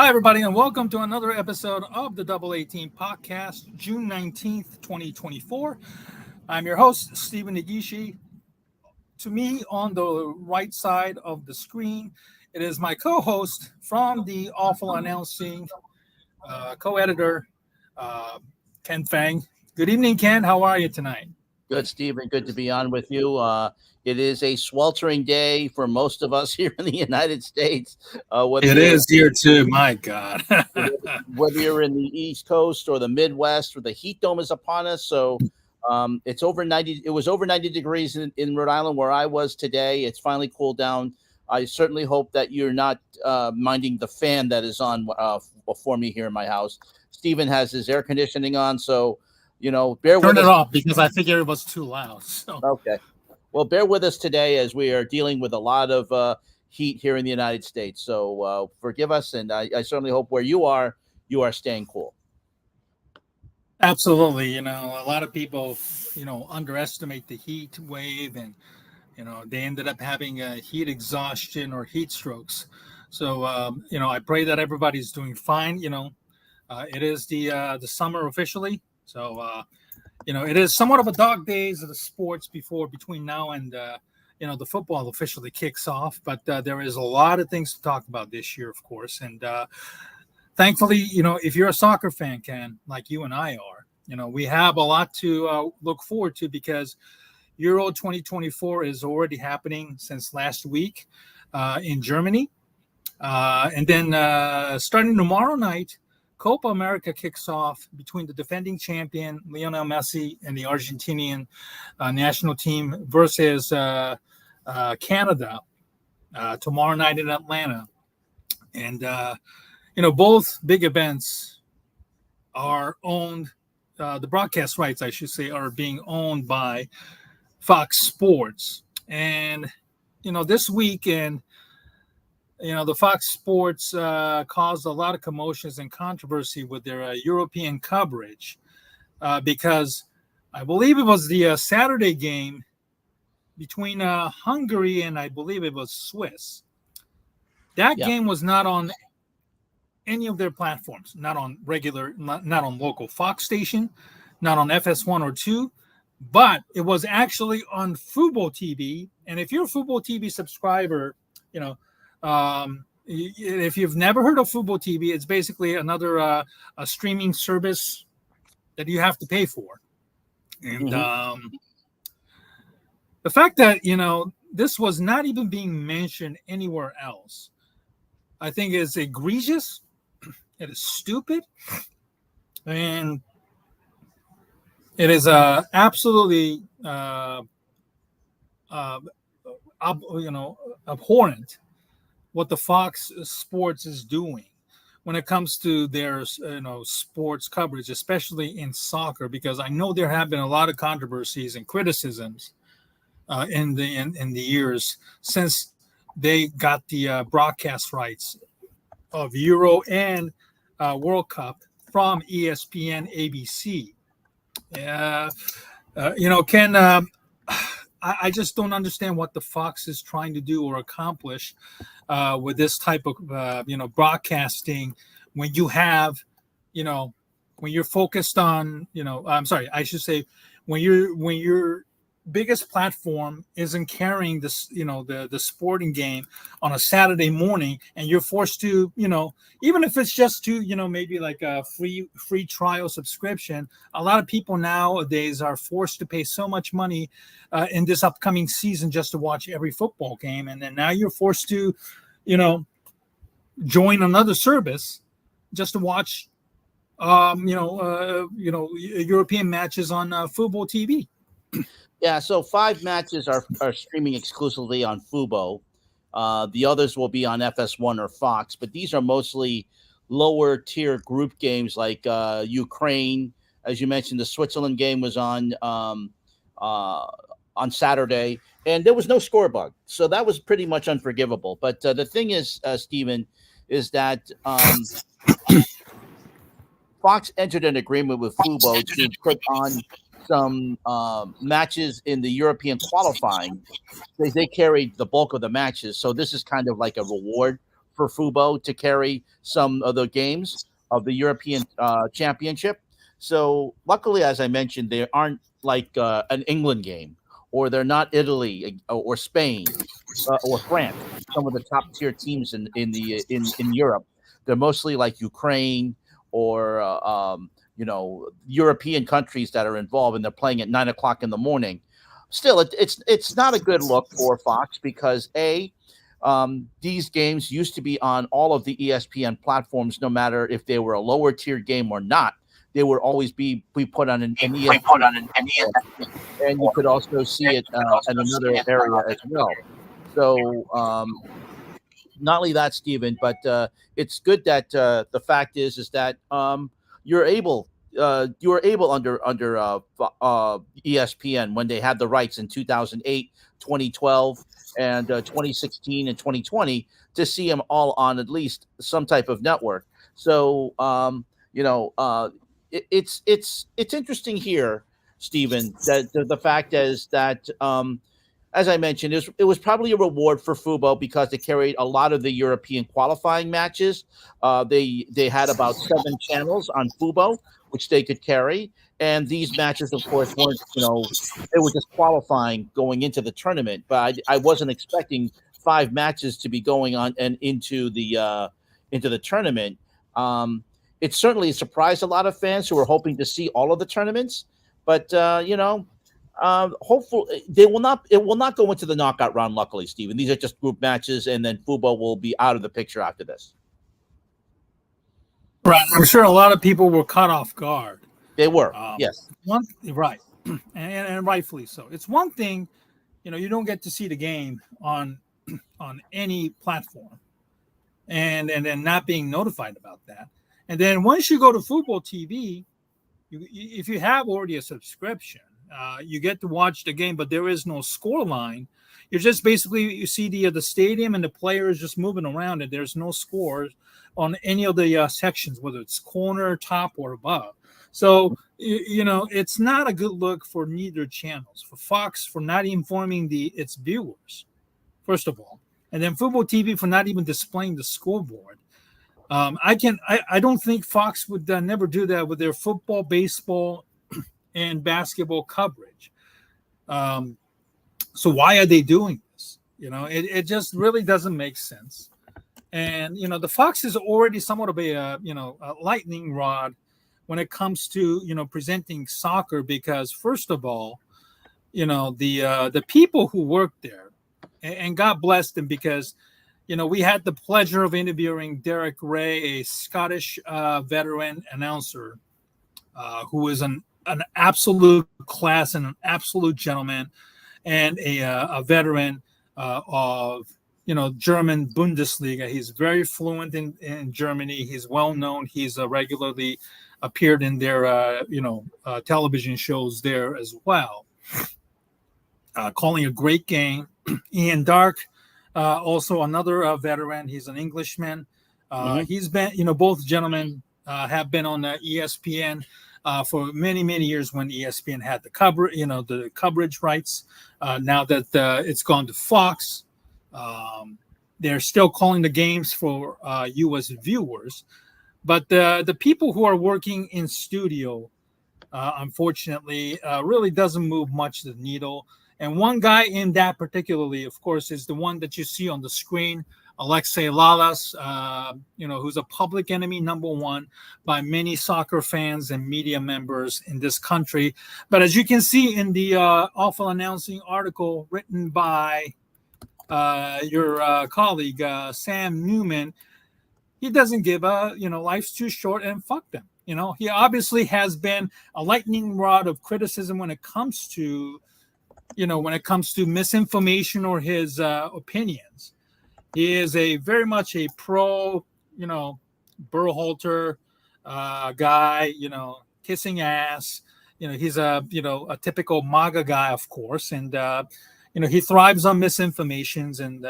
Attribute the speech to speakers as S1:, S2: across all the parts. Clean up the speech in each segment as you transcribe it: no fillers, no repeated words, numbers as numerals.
S1: Hi, everybody, and welcome to another episode of the Double 18 podcast, June 19th, 2024. I'm your host, Stephen Negishi. To me, on the right side of the screen, it is my co-host from the Awful Announcing, co-editor, uh, Ken Fang. Good evening, Ken. How are you tonight?
S2: Good, Stephen. Good to be on with you. It is a sweltering day for most of us here in the United States.
S1: It is here too. My God.
S2: Whether you're in the East Coast or the Midwest, or the heat dome is upon us. So it's over 90. It was over 90 degrees in Rhode Island where I was today. It's finally cooled down. I certainly hope that you're not minding the fan that is on for me here in my house. Stephen has his air conditioning on, so bear with us.
S1: Turn it off because I figured it was too loud. So.
S2: Okay. Well, bear with us today as we are dealing with a lot of heat here in the United States. So forgive us, and I certainly hope where you are staying cool.
S1: Absolutely. A lot of people, underestimate the heat wave, and, they ended up having heat exhaustion or heat strokes. So, I pray that everybody's doing fine. It is the summer officially. So, it is somewhat of a dog days of the sports between now and, the football officially kicks off. But there is a lot of things to talk about this year, of course. And thankfully, if you're a soccer fan, Ken, like you and I are, we have a lot to look forward to because Euro 2024 is already happening since last week in Germany. And then starting tomorrow night, Copa America kicks off between the defending champion Lionel Messi and the Argentinian national team versus Canada tomorrow night in Atlanta. And, both big events are owned, the broadcast rights, I should say, are being owned by Fox Sports. And, this weekend, the Fox Sports caused a lot of commotions and controversy with their European coverage because I believe it was the Saturday game between Hungary and I believe it was Swiss. That game was not on any of their platforms, not on local Fox station, not on FS1 or 2, but it was actually on Fubo TV. And if you're a Fubo TV subscriber, if you've never heard of Fubo TV, it's basically another a streaming service that you have to pay for. And the fact that, this was not even being mentioned anywhere else, I think is egregious. It is stupid. And it is absolutely, abhorrent what the Fox Sports is doing when it comes to their, sports coverage, especially in soccer, because I know there have been a lot of controversies and criticisms in the years since they got the broadcast rights of Euro and World Cup from ESPN ABC. Ken, I just don't understand what the Fox is trying to do or accomplish with this type of, broadcasting when you have, when you're focused on, I'm sorry, I should say when your biggest platform isn't carrying this, the sporting game on a Saturday morning, and you're forced to, even if it's just to, maybe like a free trial subscription. A lot of people nowadays are forced to pay so much money in this upcoming season just to watch every football game. And then now you're forced to, join another service just to watch, European matches on Fubo TV.
S2: Yeah, so 5 matches are streaming exclusively on Fubo. The others will be on FS1 or Fox, but these are mostly lower tier group games like Ukraine. As you mentioned, the Switzerland game was on Saturday, and there was no score bug, so that was pretty much unforgivable. But the thing is, Stephen, is that Fox entered an agreement with Fubo to put on some matches in the European qualifying. They carried the bulk of the matches, so this is kind of like a reward for Fubo to carry some of the games of the European Championship. So luckily, as I mentioned, they aren't like an England game, or they're not Italy or Spain or France, some of the top tier teams in Europe. They're mostly like Ukraine or European countries that are involved, and they're playing at 9 o'clock in the morning. Still, it's not a good look for Fox because these games used to be on all of the ESPN platforms, no matter if they were a lower tier game or not. They would always be put on an ESPN, and you could also see it in another area as well. So not only that, Stephen, but it's good that the fact is that you're able under ESPN when they had the rights in 2008, 2012, and 2016 and 2020 to see them all on at least some type of network. So it's interesting here, Stephen, that the fact is that as I mentioned, it was probably a reward for Fubo because they carried a lot of the European qualifying matches. They had about 7 channels on Fubo, which they could carry. And these matches, of course, weren't, they were just qualifying going into the tournament. But I wasn't expecting 5 matches to be going on and into the tournament. It certainly surprised a lot of fans who were hoping to see all of the tournaments. But, hopefully it will not go into the knockout round. Luckily, Stephen, these are just group matches, and then Fubo will be out of the picture after this.
S1: Right, I'm sure a lot of people were caught off guard.
S2: They were, yes,
S1: right, and rightfully so. It's one thing, you don't get to see the game on any platform, and then not being notified about that, and then once you go to Fubo TV, if you have already a subscription. You get to watch the game, but there is no score line. You're just basically, you see the stadium and the players just moving around, and there's no scores on any of the sections, whether it's corner, top, or above. So, it's not a good look for neither channels, for Fox for not informing its viewers, first of all, and then Fubo TV for not even displaying the scoreboard. I don't think Fox would never do that with their football, baseball, and basketball coverage. So why are they doing this? It just really doesn't make sense. And the Fox is already somewhat of a lightning rod when it comes to presenting soccer, because first of all, the people who work there, and God bless them, because we had the pleasure of interviewing Derek Ray, a Scottish veteran announcer who is an absolute class and an absolute gentleman, and a veteran of German Bundesliga. He's very fluent in Germany. He's well known. He's regularly appeared in their television shows there as well, calling a great game. Ian Dark, also another veteran. He's an Englishman. He's been, both gentlemen have been on ESPN for many, many years when ESPN had the coverage rights. Now that it's gone to Fox, they're still calling the games for U.S. viewers. But the people who are working in studio, unfortunately, really doesn't move much the needle. And one guy in that particularly, of course, is the one that you see on the screen, Alexei Lalas, who's a public enemy #1 by many soccer fans and media members in this country. But as you can see in the awful announcing article written by your colleague, Sam Newman, he doesn't give a, life's too short and fuck them. He obviously has been a lightning rod of criticism when it comes to, misinformation or his opinions. He is very much a pro, Berhalter guy, kissing ass. He's a typical MAGA guy, of course. And, he thrives on misinformations and,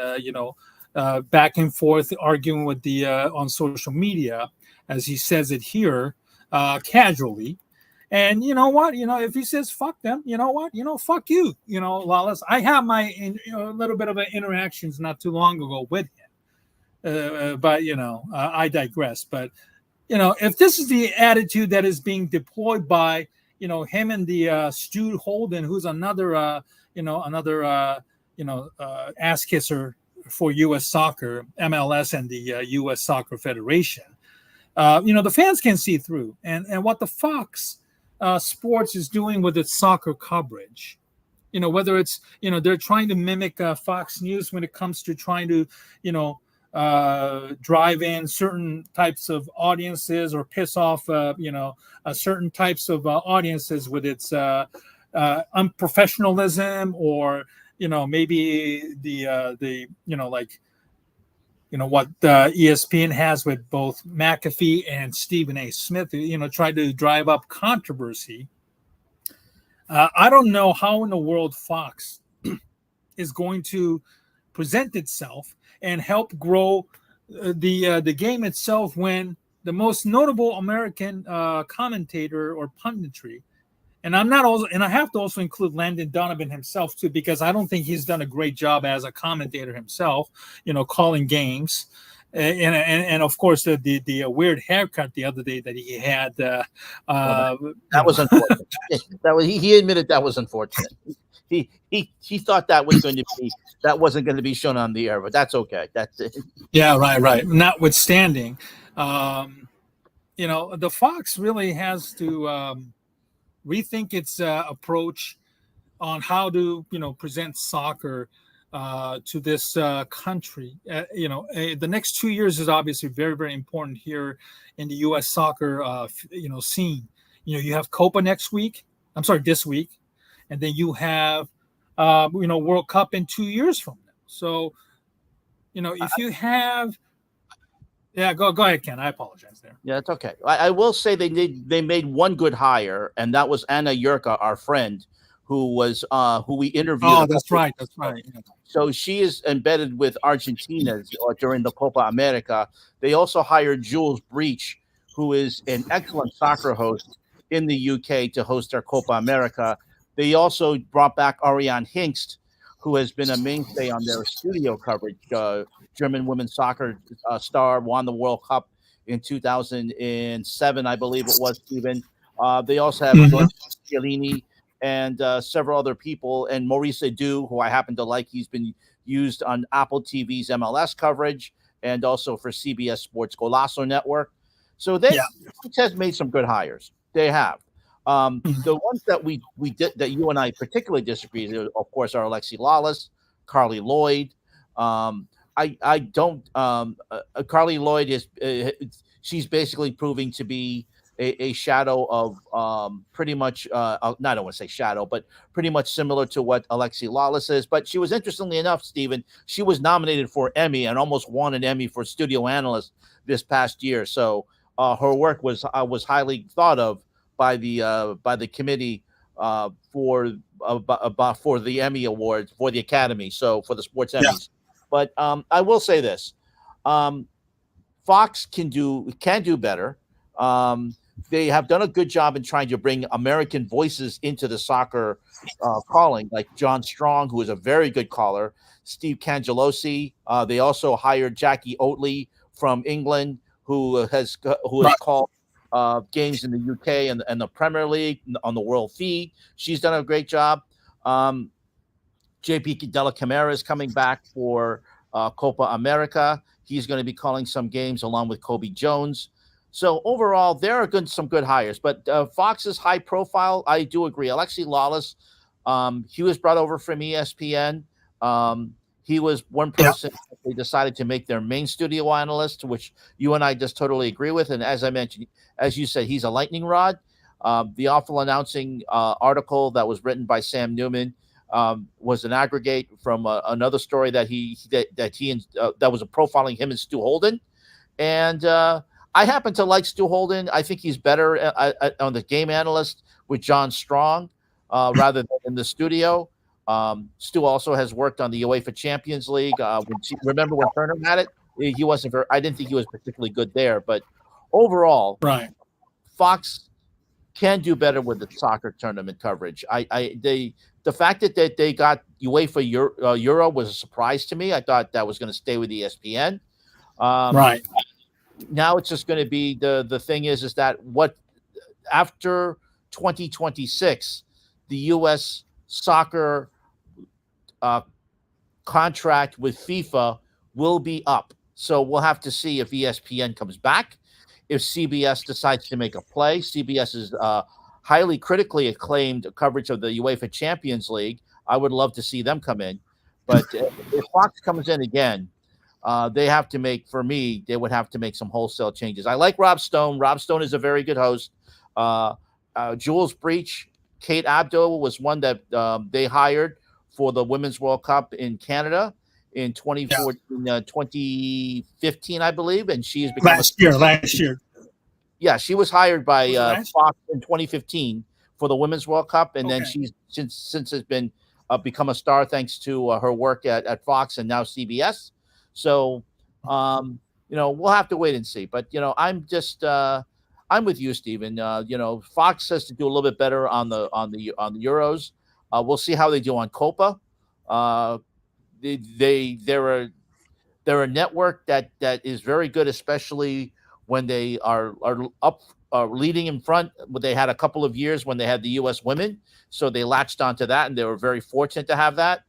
S1: back and forth arguing with on social media, as he says it here, casually. And you know what? If he says fuck them, you know what? Fuck you. Lawless. I have my little bit of interactions not too long ago with him. But I digress. But if this is the attitude that is being deployed by him and the Stu Holden, who's another ass kisser for U.S. Soccer, MLS, and the U.S. Soccer Federation. The fans can see through, and what the Fox Sports is doing with its soccer coverage. Whether it's they're trying to mimic Fox News when it comes to trying to drive in certain types of audiences or piss off certain types of audiences with its unprofessionalism, or maybe the what ESPN has with both McAfee and Stephen A. Smith, try to drive up controversy. I don't know how in the world Fox is going to present itself and help grow the game itself when the most notable American commentator or punditry, and I have to also include Landon Donovan himself too, because I don't think he's done a great job as a commentator himself, calling games. And of course the weird haircut the other day that he had.
S2: That was unfortunate. He admitted that was unfortunate. He thought that wasn't going to be shown on the air, but that's okay. That's it.
S1: Yeah, right. Notwithstanding, the Fox really has to rethink its approach on how to present soccer to this country. The next 2 years is obviously very, very important here in the U.S. soccer scene. You have Copa this week, and then you have World Cup in 2 years from now. So if you have go ahead, Ken. I apologize there.
S2: Yeah, it's okay. I will say they made one good hire, and that was Anna Yurka, our friend, who we interviewed.
S1: Oh, that's right. Yeah.
S2: So she is embedded with Argentina during the Copa America. They also hired Jules Breach, who is an excellent soccer host in the UK, to host their Copa America. They also brought back Ariane Hinkst, who has been a mainstay on their studio coverage. German women's soccer star, won the World Cup in 2007, I believe it was, Stephen. They also have Chiellini and several other people, and Maurice Edu, who I happen to like. He's been used on Apple TV's MLS coverage and also for CBS Sports Golazo Network. So they has made some good hires. They have. The ones that we did, that you and I particularly disagree with, of course, are Alexi Lawless, Carly Lloyd. I don't. Carly Lloyd is she's basically proving to be a shadow of pretty much. I don't want to say shadow, but pretty much similar to what Alexi Lawless is. But she was, interestingly enough, Stephen, she was nominated for Emmy and almost won an Emmy for studio analyst this past year. So her work was highly thought of by the committee for the Emmy Awards, for the Academy, so for the sports Emmys. But I will say this: Fox can do better. They have done a good job in trying to bring American voices into the soccer calling, like John Strong, who is a very good caller, Steve Cangelosi. They also hired Jackie Oatley from England, who has called games in the UK and the Premier League on the world feed. She's done a great job. JP Della Camara is coming back for Copa America. He's going to be calling some games along with Kobe Jones. So overall, there are some good hires. But Fox's high profile, I do agree. Alexi Lawless, he was brought over from ESPN. He was one person they decided to make their main studio analyst, which you and I just totally agree with. And as I mentioned, as you said, he's a lightning rod. The awful announcing article that was written by Sam Newman was an aggregate from another story that was profiling him and Stu Holden. And I happen to like Stu Holden. I think he's better on the game analyst with John Strong rather than in the studio. Stu also has worked on the UEFA Champions League. Remember when Turner had it? He wasn't I didn't think he was particularly good there. But overall, Fox can do better with the soccer tournament coverage. The fact that they got UEFA Euro was a surprise to me. I thought that was going to stay with ESPN.
S1: Right.
S2: Now it's just going to be the thing is that what after 2026, the U.S. soccer contract with FIFA will be up. So we'll have to see if ESPN comes back, if CBS decides to make a play. CBS is highly critically acclaimed coverage of the UEFA Champions League. I would love to see them come in. But if Fox comes in again, they have to make, for me, they would have to make some wholesale changes. I like Rob Stone. Rob Stone is a very good host. Jules Breach, Kate Abdo was one that they hired for the Women's World Cup in Canada in 2015, I believe. And she has become
S1: last year.
S2: Yeah, she was hired by Fox in 2015 for the Women's World Cup. And then she's since has been become a star thanks to her work at Fox and now CBS. So, we'll have to wait and see. But, I'm just I'm with you, Steven. Fox has to do a little bit better on the Euros. We'll see how they do on Copa. They're a network that is very good, especially when they are up leading in front. They had a couple of years when they had the U.S. women, so they latched onto that, and they were very fortunate to have that.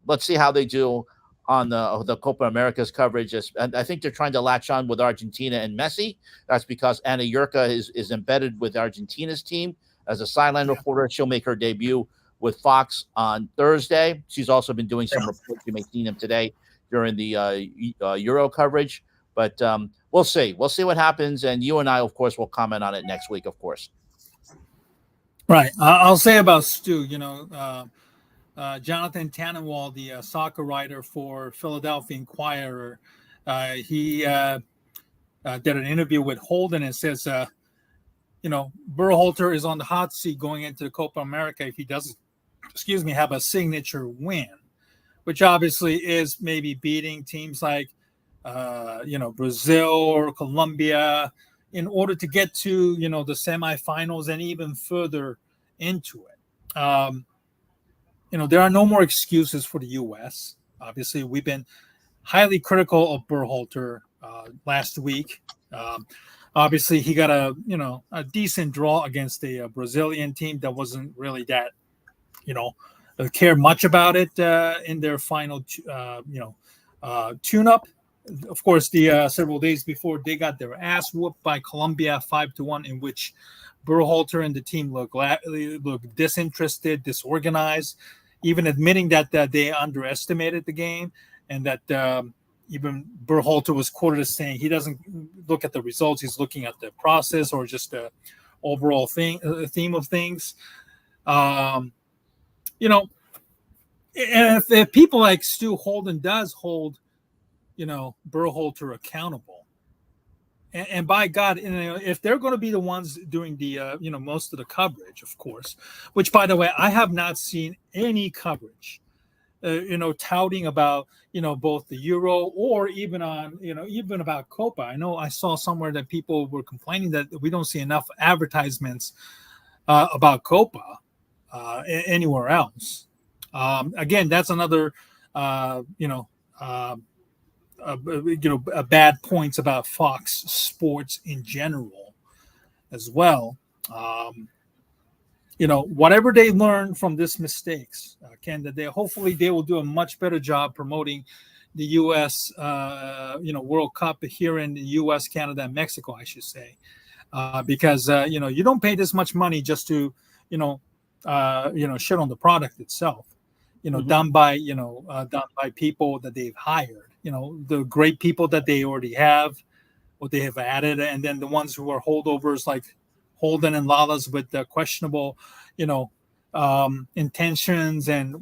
S2: Let's see how they do on the Copa America's coverage. And I think they're trying to latch on with Argentina and Messi. That's because Anna Yurka is embedded with Argentina's team as a sideline reporter. She'll make her debut with Fox on Thursday. She's also been doing some reports. You may have seen them today during the Euro coverage. But we'll see. We'll see what happens. And you and I, of course, will comment on it next week, of course.
S1: Right. I'll say about Stu, Jonathan Tannenwald, the soccer writer for Philadelphia Inquirer, he did an interview with Holden and says, Berhalter is on the hot seat going into the Copa America if he doesn't, have a signature win, which obviously is maybe beating teams like, Brazil or Colombia in order to get to, the semifinals and even further into it. There are no more excuses for the U.S. Obviously, we've been highly critical of Berhalter last week. Obviously, he got a decent draw against a Brazilian team that wasn't really that, care much about it in their final, tune-up. Of course, the several days before, they got their ass whooped by Colombia 5-1, in which Berhalter and the team look disinterested, disorganized, even admitting that they underestimated the game, and that even Berhalter was quoted as saying he doesn't look at the results; he's looking at the process or just the overall theme of things. And if people like Stu Holden does hold, Berhalter accountable. And by God, if they're going to be the ones doing the, most of the coverage, of course, which, by the way, I have not seen any coverage, touting about, both the Euro or even on, even about Copa. I know I saw somewhere that people were complaining that we don't see enough advertisements about Copa anywhere else. Again, that's another, bad points about Fox Sports in general as well. Whatever they learn from these mistakes, Ken, that hopefully they will do a much better job promoting the U.S. World Cup here in the U.S., Canada, and Mexico, I should say, because you don't pay this much money just to shit on the product itself. Done by people that they've hired. The great people that they already have, what they have added, and then the ones who are holdovers like Holden and Lala's with the questionable, intentions and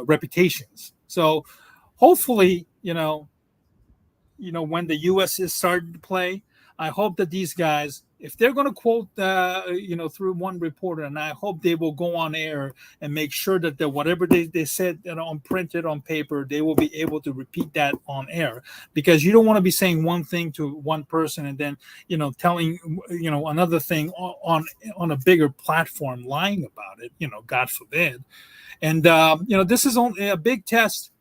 S1: reputations. So hopefully, when the U.S. is starting to play, I hope that these guys, if they're going to quote, through one reporter, and I hope they will go on air and make sure that whatever they said on printed on paper, they will be able to repeat that on air, because you don't want to be saying one thing to one person and then, telling, another thing on a bigger platform, lying about it, God forbid. And, this is only a big test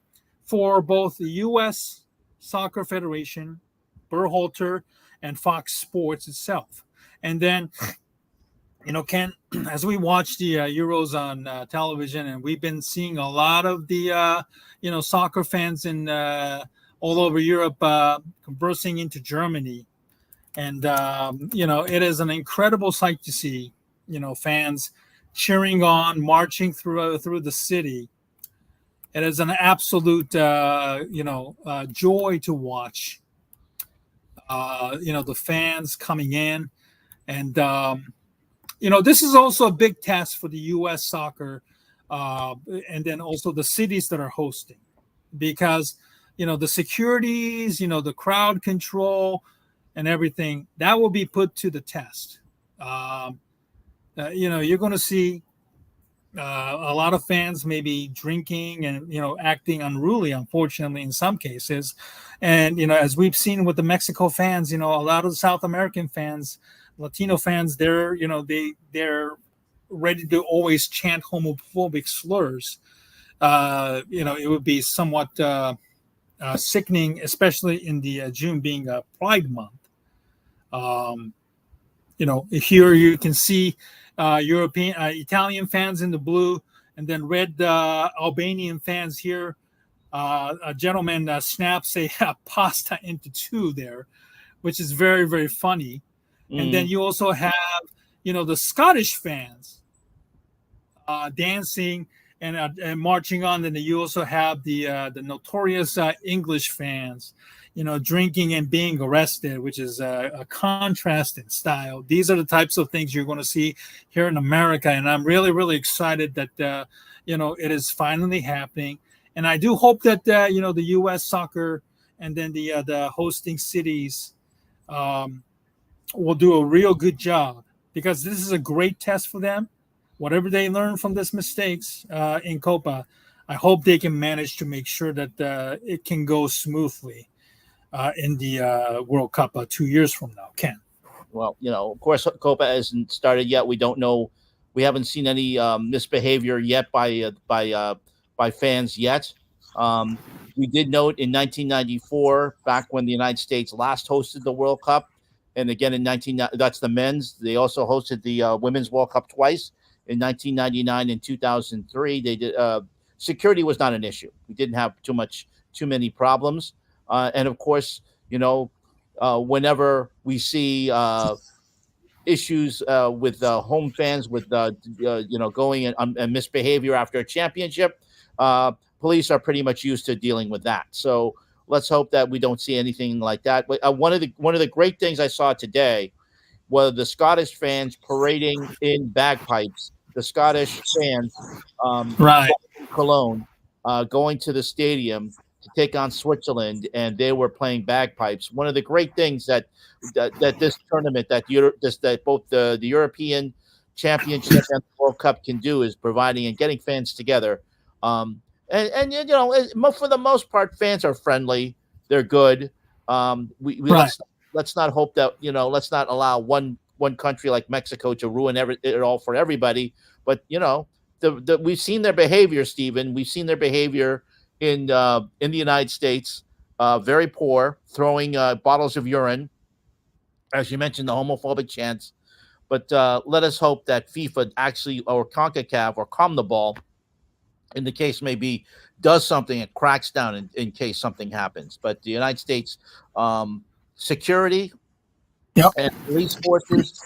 S1: for both the U.S. Soccer Federation, Berhalter, and Fox Sports itself. And then, Ken, as we watch the Euros on television, and we've been seeing a lot of the, soccer fans in all over Europe conversing into Germany. And, it is an incredible sight to see, fans cheering on, marching through the city. It is an absolute, joy to watch, the fans coming in. And, this is also a big test for the U.S. soccer, and then also the cities that are hosting, because, the securities, the crowd control and everything, that will be put to the test. You're going to see a lot of fans maybe drinking and, acting unruly, unfortunately, in some cases. And, as we've seen with the Mexico fans, a lot of the South American fans, Latino fans, they're ready to always chant homophobic slurs. It would be somewhat sickening, especially in the June being a Pride Month. Here you can see Italian fans in the blue, and then red Albanian fans here. A gentleman snaps a pasta into two there, which is very, very funny. And then you also have, the Scottish fans dancing and marching on. And then you also have the notorious English fans, drinking and being arrested, which is a contrast in style. These are the types of things you're going to see here in America. And I'm really, really excited that, it is finally happening. And I do hope that, the U.S. soccer and then the hosting cities will do a real good job, because this is a great test for them. Whatever they learn from these mistakes in Copa, I hope they can manage to make sure that it can go smoothly in the World Cup 2 years from now. Ken?
S2: Well, of course, Copa hasn't started yet. We don't know. We haven't seen any misbehavior yet by fans yet. We did note in 1994, back when the United States last hosted the World Cup, and again in that's the men's. They also hosted the Women's World Cup twice in 1999 and 2003. They did. Security was not an issue. We didn't have too many problems. And of course, whenever we see issues with home fans with going and misbehavior after a championship, police are pretty much used to dealing with that. So let's hope that we don't see anything like that. But one of the great things I saw today was the Scottish fans parading in bagpipes. The Scottish fans,
S1: Right,
S2: Cologne, going to the stadium to take on Switzerland, and they were playing bagpipes. One of the great things that this tournament, that both the European Championship and the World Cup can do, is providing and getting fans together. And for the most part, fans are friendly. They're good.
S1: right.
S2: Let's not hope that let's not allow one country like Mexico to ruin it all for everybody. But we've seen their behavior, Stephen. We've seen their behavior in the United States. Very poor, throwing bottles of urine, as you mentioned, the homophobic chants. But let us hope that FIFA actually, or CONCACAF, or CONMEBOL, in the case may be, does something and cracks down in case something happens. But the United States security and police forces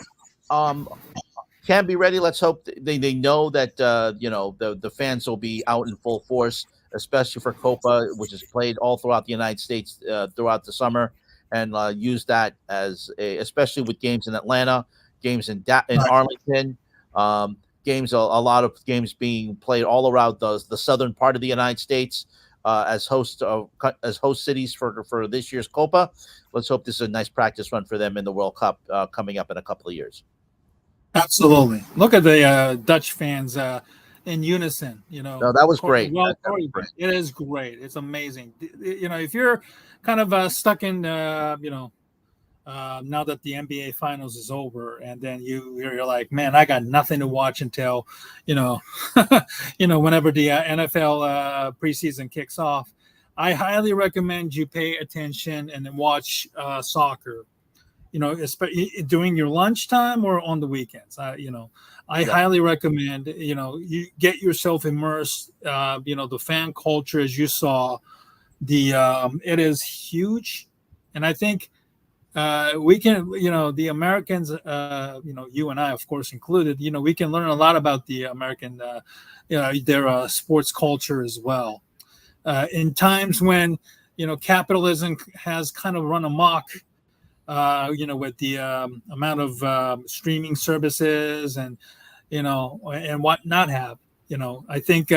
S2: can be ready. Let's hope they know that the fans will be out in full force, especially for Copa, which is played all throughout the United States throughout the summer, and use that especially with games in Atlanta, games in Arlington. Games, a lot of games being played all around the southern part of the United States as host cities for this year's Copa. Let's hope this is a nice practice run for them in the World Cup coming up in a couple of years.
S1: Absolutely. Look at the Dutch fans in unison.
S2: No, that was great.
S1: It is great. It's amazing. If you're kind of stuck in, now that the NBA Finals is over, and then you're like, man, I got nothing to watch until, whenever the NFL preseason kicks off. I highly recommend you pay attention and then watch soccer. Especially during your lunchtime or on the weekends. I highly recommend. You get yourself immersed. The fan culture, as you saw, it is huge, and I think we can. The Americans. You and I, of course, included. We can learn a lot about the American. Their sports culture as well. In times when capitalism has kind of run amok. With the amount of streaming services and what not have. I think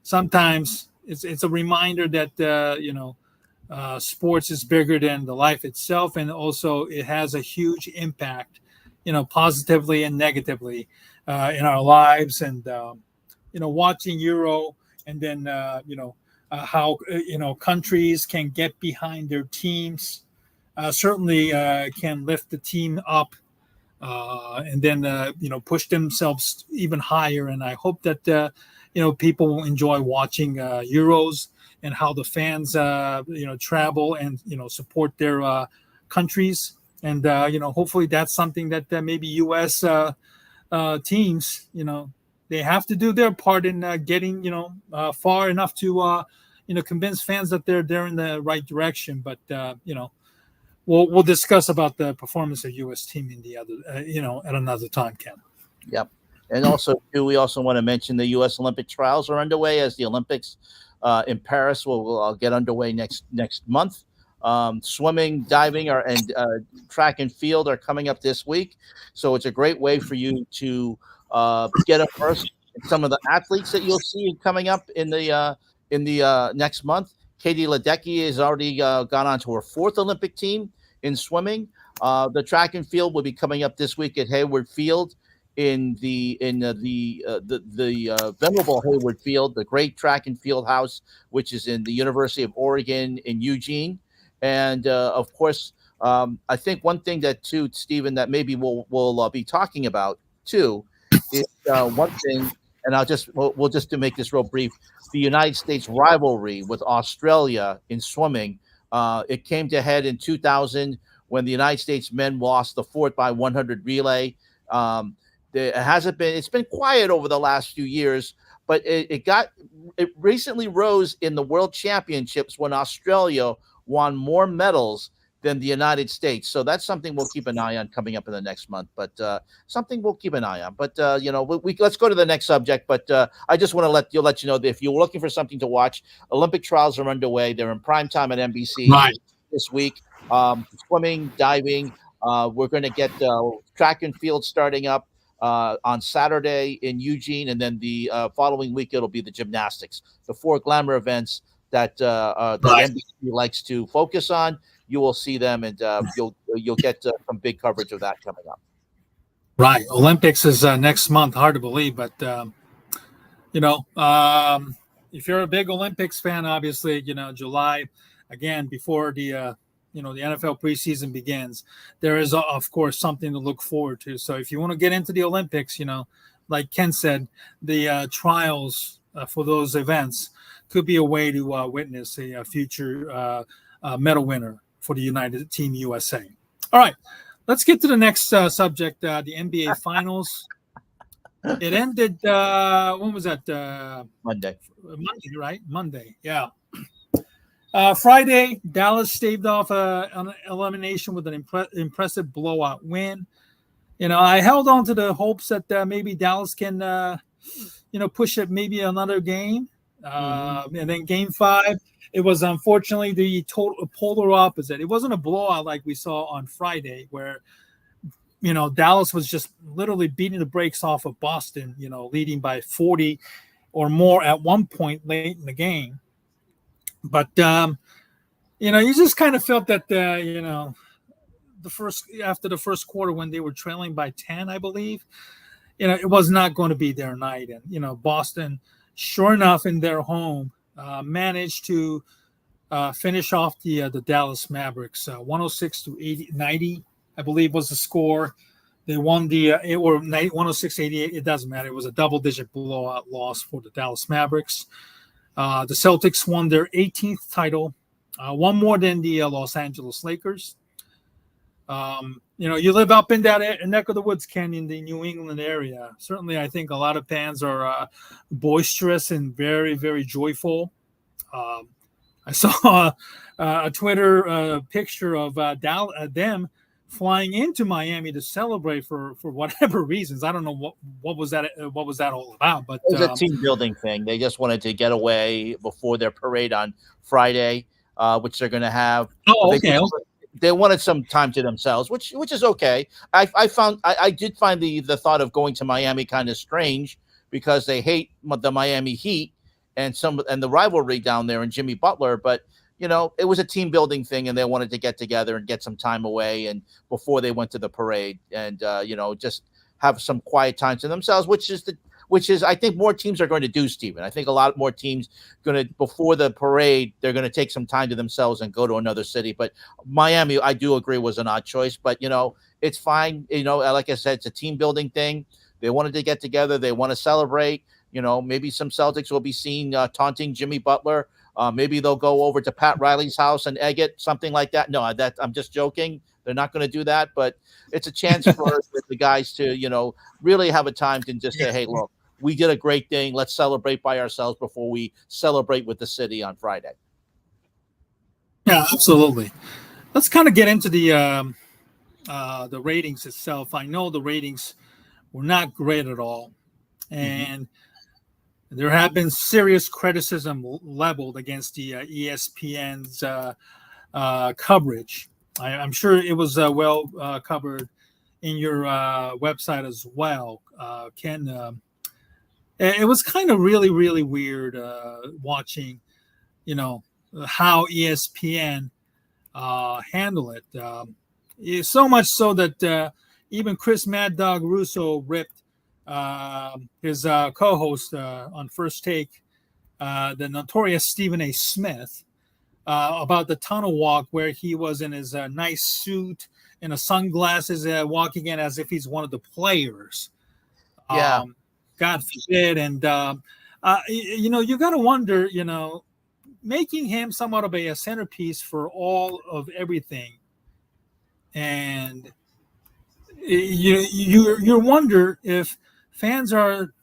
S1: sometimes it's a reminder that sports is bigger than the life itself, and also it has a huge impact, positively and negatively in our lives. And watching Euro, and then how countries can get behind their teams. Certainly can lift the team up and then push themselves even higher. And I hope that people will enjoy watching Euros and how the fans travel and support their countries. And hopefully that's something that maybe U.S. Teams they have to do their part in getting far enough to convince fans that they're in the right direction. But We'll discuss about the performance of U.S. team in the other, at another time, Ken.
S2: Yep. And also, too, we also want to mention the U.S. Olympic trials are underway as the Olympics in Paris will get underway next month. Swimming, diving, and track and field are coming up this week. So it's a great way for you to get immersed in some of the athletes that you'll see coming up in the next month. Katie Ledecky has already gone on to her 4th Olympic team in swimming. The track and field will be coming up this week at Hayward Field in the venerable Hayward Field, the great track and field house, which is in the University of Oregon in Eugene. And of course, I think one thing that too, Stephen, that maybe we'll be talking about too is one thing. And we'll just to make this real brief, the United States rivalry with Australia in swimming. It came to head in 2000 when the United States men lost the 4 by 100 relay. It's been quiet over the last few years, but it recently rose in the World Championships when Australia won more medals than the United States. So that's something we'll keep an eye on coming up in the next month, but something we'll keep an eye on. But, let's go to the next subject. But I just want to let you know that if you're looking for something to watch, Olympic trials are underway. They're in prime time at NBC this week. Swimming, diving. We're going to get track and field starting up on Saturday in Eugene. And then the following week, it'll be the gymnastics, the 4 glamour events that NBC likes to focus on. You will see them, and you'll get some big coverage of that coming up.
S1: Right, Olympics is next month. Hard to believe, but if you're a big Olympics fan, obviously July again before the the NFL preseason begins. There is of course something to look forward to. So if you want to get into the Olympics, like Ken said, the trials for those events could be a way to witness a future medal winner for the United Team USA. All right, let's get to the next subject, the NBA Finals. It ended, when was that?
S2: Monday,
S1: right? Monday, yeah. Friday, Dallas staved off an elimination with an impressive blowout win. I held on to the hopes that maybe Dallas can, push it maybe another game. And then game 5, it was unfortunately the total polar opposite. It wasn't a blowout like we saw on Friday where, Dallas was just literally beating the brakes off of Boston, leading by 40 or more at one point late in the game. But, you just kind of felt that, after the first quarter when they were trailing by 10, I believe, it was not going to be their night. And, Boston, sure enough, in their home, managed to finish off the Dallas Mavericks 106-90, I believe was the score. They won or 106-88. It doesn't matter. It was a double-digit blowout loss for the Dallas Mavericks. The Celtics won their 18th title, one more than the Los Angeles Lakers. You live up in that neck of the woods, Ken, in the New England area. Certainly, I think a lot of fans are boisterous and very, very joyful. I saw a Twitter picture of them flying into Miami to celebrate for whatever reasons. I don't know what was that all about. But
S2: it was a team building thing. They just wanted to get away before their parade on Friday, which they're going to have.
S1: Oh, okay.
S2: They wanted some time to themselves, which is okay. I did find the thought of going to Miami kind of strange because they hate the Miami Heat and the rivalry down there and Jimmy Butler, but it was a team building thing, and they wanted to get together and get some time away and before they went to the parade, and just have some quiet time to themselves, which is I think more teams are going to do, Steven. I think a lot more teams before the parade, they're going to take some time to themselves and go to another city. But Miami, I do agree, was an odd choice, but it's fine. Like I said, it's a team building thing. They wanted to get together. They want to celebrate. Maybe some Celtics will be seen taunting Jimmy Butler. Maybe they'll go over to Pat Riley's house and egg it, something like that. No, I'm just joking. They're not going to do that, but it's a chance for the guys to, really have a time to just say, hey, look, we did a great thing. Let's celebrate by ourselves before we celebrate with the city on Friday.
S1: Yeah, absolutely. Let's kind of get into the ratings itself. I know the ratings were not great at all, and there have been serious criticism leveled against the ESPN's coverage. I'm sure it was well covered in your website as well, Ken. It was kind of really, really weird watching, how ESPN handle it. So much so that even Chris Mad Dog Russo ripped his co-host on First Take, the notorious Stephen A. Smith, about the tunnel walk where he was in his nice suit and sunglasses walking in as if he's one of the players.
S2: Yeah.
S1: God forbid. And, you got to wonder, making him somewhat of a centerpiece for all of everything. And you wonder if fans are,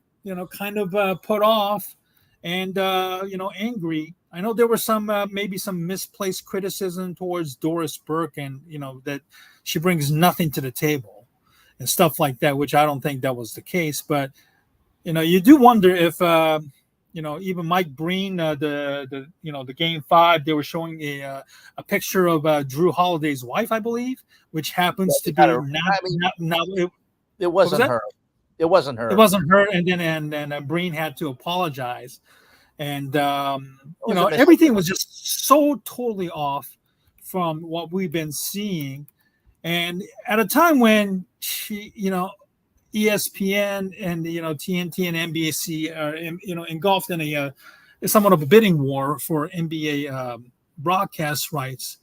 S1: kind of put off and, angry. I know there was maybe some misplaced criticism towards Doris Burke and, that she brings nothing to the table and stuff like that, which I don't think that was the case. But, you do wonder if, even Mike Breen, the Game 5, they were showing a picture of Drew Holiday's wife, I believe, which happens to be
S2: it wasn't her. It wasn't her.
S1: It wasn't her. And then Breen had to apologize. And, everything was just so totally off from what we've been seeing. And at a time when ESPN and TNT and NBC are engulfed in a somewhat of a bidding war for NBA broadcast rights,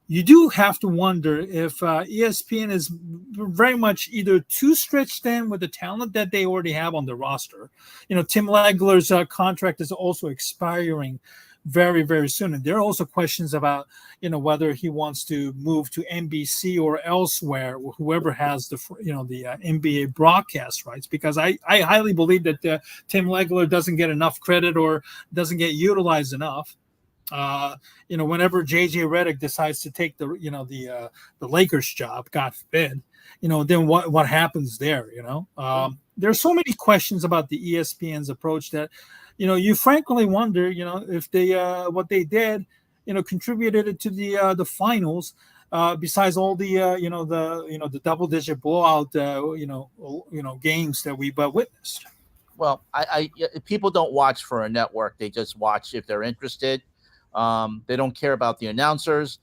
S1: you do have to wonder if ESPN is very much either too stretched thin with the talent that they already have on the roster. Tim Legler's contract is also expiring very, very soon. And there are also questions about, whether he wants to move to NBC or elsewhere, whoever has the NBA broadcast rights, because I highly believe that Tim Legler doesn't get enough credit or doesn't get utilized enough. Whenever JJ Redick decides to take the Lakers job, God forbid, then what happens there? There's so many questions about the ESPN's approach that, you frankly wonder, if they what they did, contributed to the finals. Besides all the the double-digit blowout games that we've witnessed.
S2: Well, I people don't watch for a network; they just watch if they're interested. They don't care about the announcers,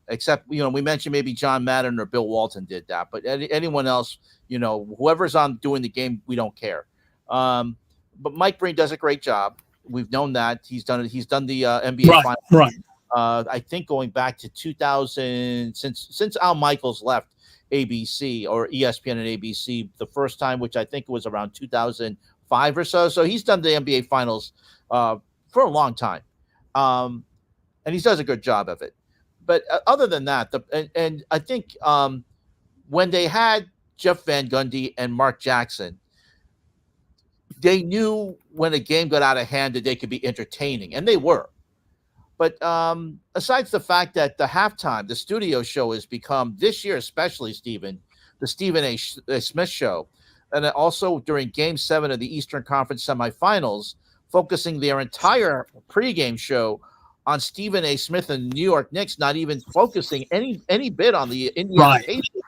S2: except we mentioned maybe John Madden or Bill Walton did that, but anyone else, whoever's on doing the game, we don't care. But Mike Breen does a great job. We've known that he's done it. He's done the NBA finals.
S1: Right.
S2: I think going back to 2000, since Al Michaels left ABC or ESPN and ABC the first time, which I think was around 2005 or so. So he's done the NBA finals for a long time, and he does a good job of it. But other than that, and I think when they had Jeff Van Gundy and Mark Jackson, they knew when a game got out of hand that they could be entertaining, and they were. But aside from the fact that the halftime, the studio show has become, this year especially, Stephen, the Stephen A. Smith show, and also during Game 7 of the Eastern Conference semifinals, focusing their entire pregame show on Stephen A. Smith and the New York Knicks, not even focusing any bit on the Indiana Pacers,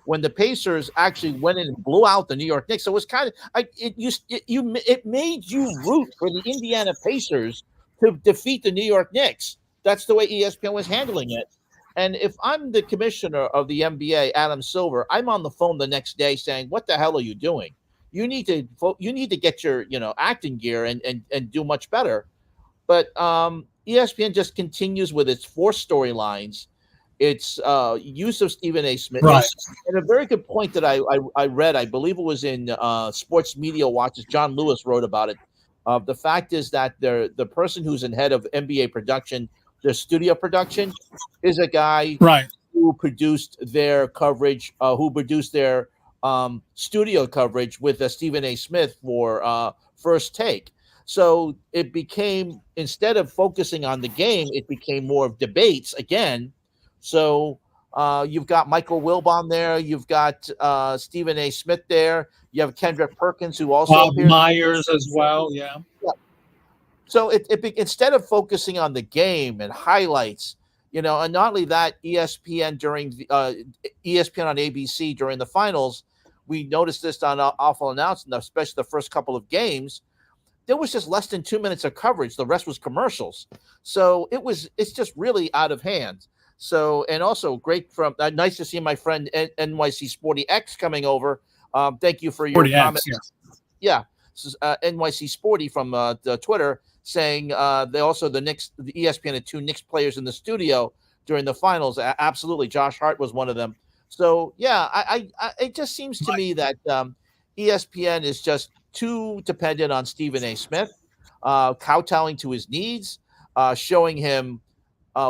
S2: when the Pacers actually went in and blew out the New York Knicks. So it was kind of it made you root for the Indiana Pacers to defeat the New York Knicks. That's the way ESPN was handling it. And if I'm the commissioner of the NBA, Adam Silver, I'm on the phone the next day saying, "What the hell are you doing? You need to get your acting gear and do much better." But ESPN just continues with its 4 storylines, its use of Stephen A. Smith.
S1: Right.
S2: And a very good point that I read, I believe it was in Sports Media Watches, John Lewis wrote about it. The fact is that the person who's in head of NBA production, their studio production, is a guy who produced their coverage, who produced their studio coverage with Stephen A. Smith for First Take. So it became, instead of focusing on the game, it became more of debates again. So you've got Michael Wilbon there. You've got Stephen A. Smith there. You have Kendrick Perkins, who also
S1: Bob Myers as well. Yeah.
S2: So instead of focusing on the game and highlights, and not only that, ESPN during ESPN on ABC during the finals, we noticed this on Awful Announcement, especially the first couple of games. There was just less than 2 minutes of coverage. The rest was commercials. So it's just really out of hand. So, and also great nice to see my friend NYC Sporty X coming over. Thank you for your comment. Yeah. NYC Sporty from the Twitter saying they also the ESPN had 2 Knicks players in the studio during the finals. Absolutely. Josh Hart was one of them. So yeah, I it just seems to me that ESPN is just too dependent on Stephen A. Smith, kowtowing to his needs, showing him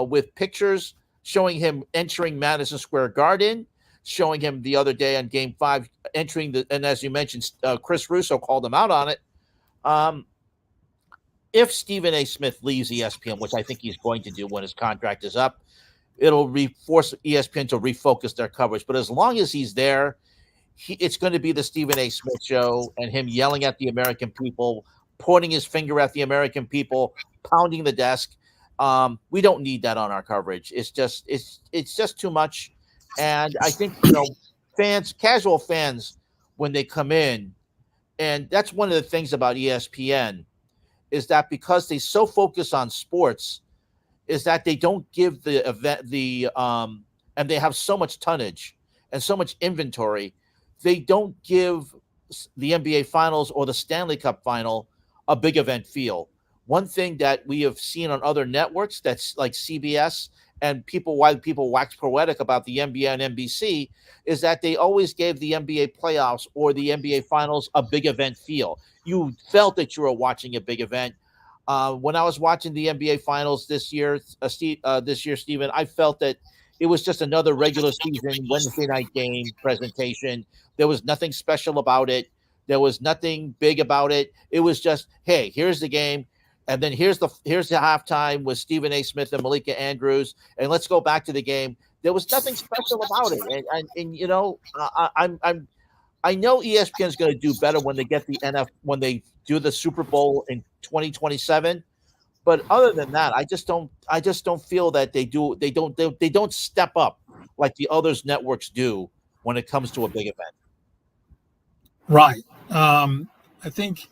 S2: with pictures, showing him entering Madison Square Garden, showing him the other day on Game 5 entering and as you mentioned, Chris Russo called him out on it. If Stephen A. Smith leaves ESPN, which I think he's going to do when his contract is up, it'll force ESPN to refocus their coverage. But as long as he's there, it's going to be the Stephen A. Smith show and him yelling at the American people, pointing his finger at the American people, pounding the desk. We don't need that on our coverage. It's just too much. And I think, casual fans, when they come in, and that's one of the things about ESPN, is that because they so focus on sports, is that they don't give the event and they have so much tonnage and so much inventory, they don't give the NBA Finals or the Stanley Cup Final a big event feel. One thing that we have seen on other networks that's like CBS and why people wax poetic about the NBA and NBC is that they always gave the NBA playoffs or the NBA Finals a big event feel. You felt that you were watching a big event. When I was watching the NBA Finals this year, Stephen, I felt that it was just another regular season Wednesday night game presentation. There was nothing special about it. There was nothing big about it. It was just, hey, here's the game. And then here's the halftime with Stephen A. Smith and Malika Andrews. And let's go back to the game. There was nothing special about it. And I know ESPN is going to do better when they get when they do the Super Bowl in 2027. But other than that, I just don't feel that they don't step up like the others networks do when it comes to a big event.
S1: Right. I think,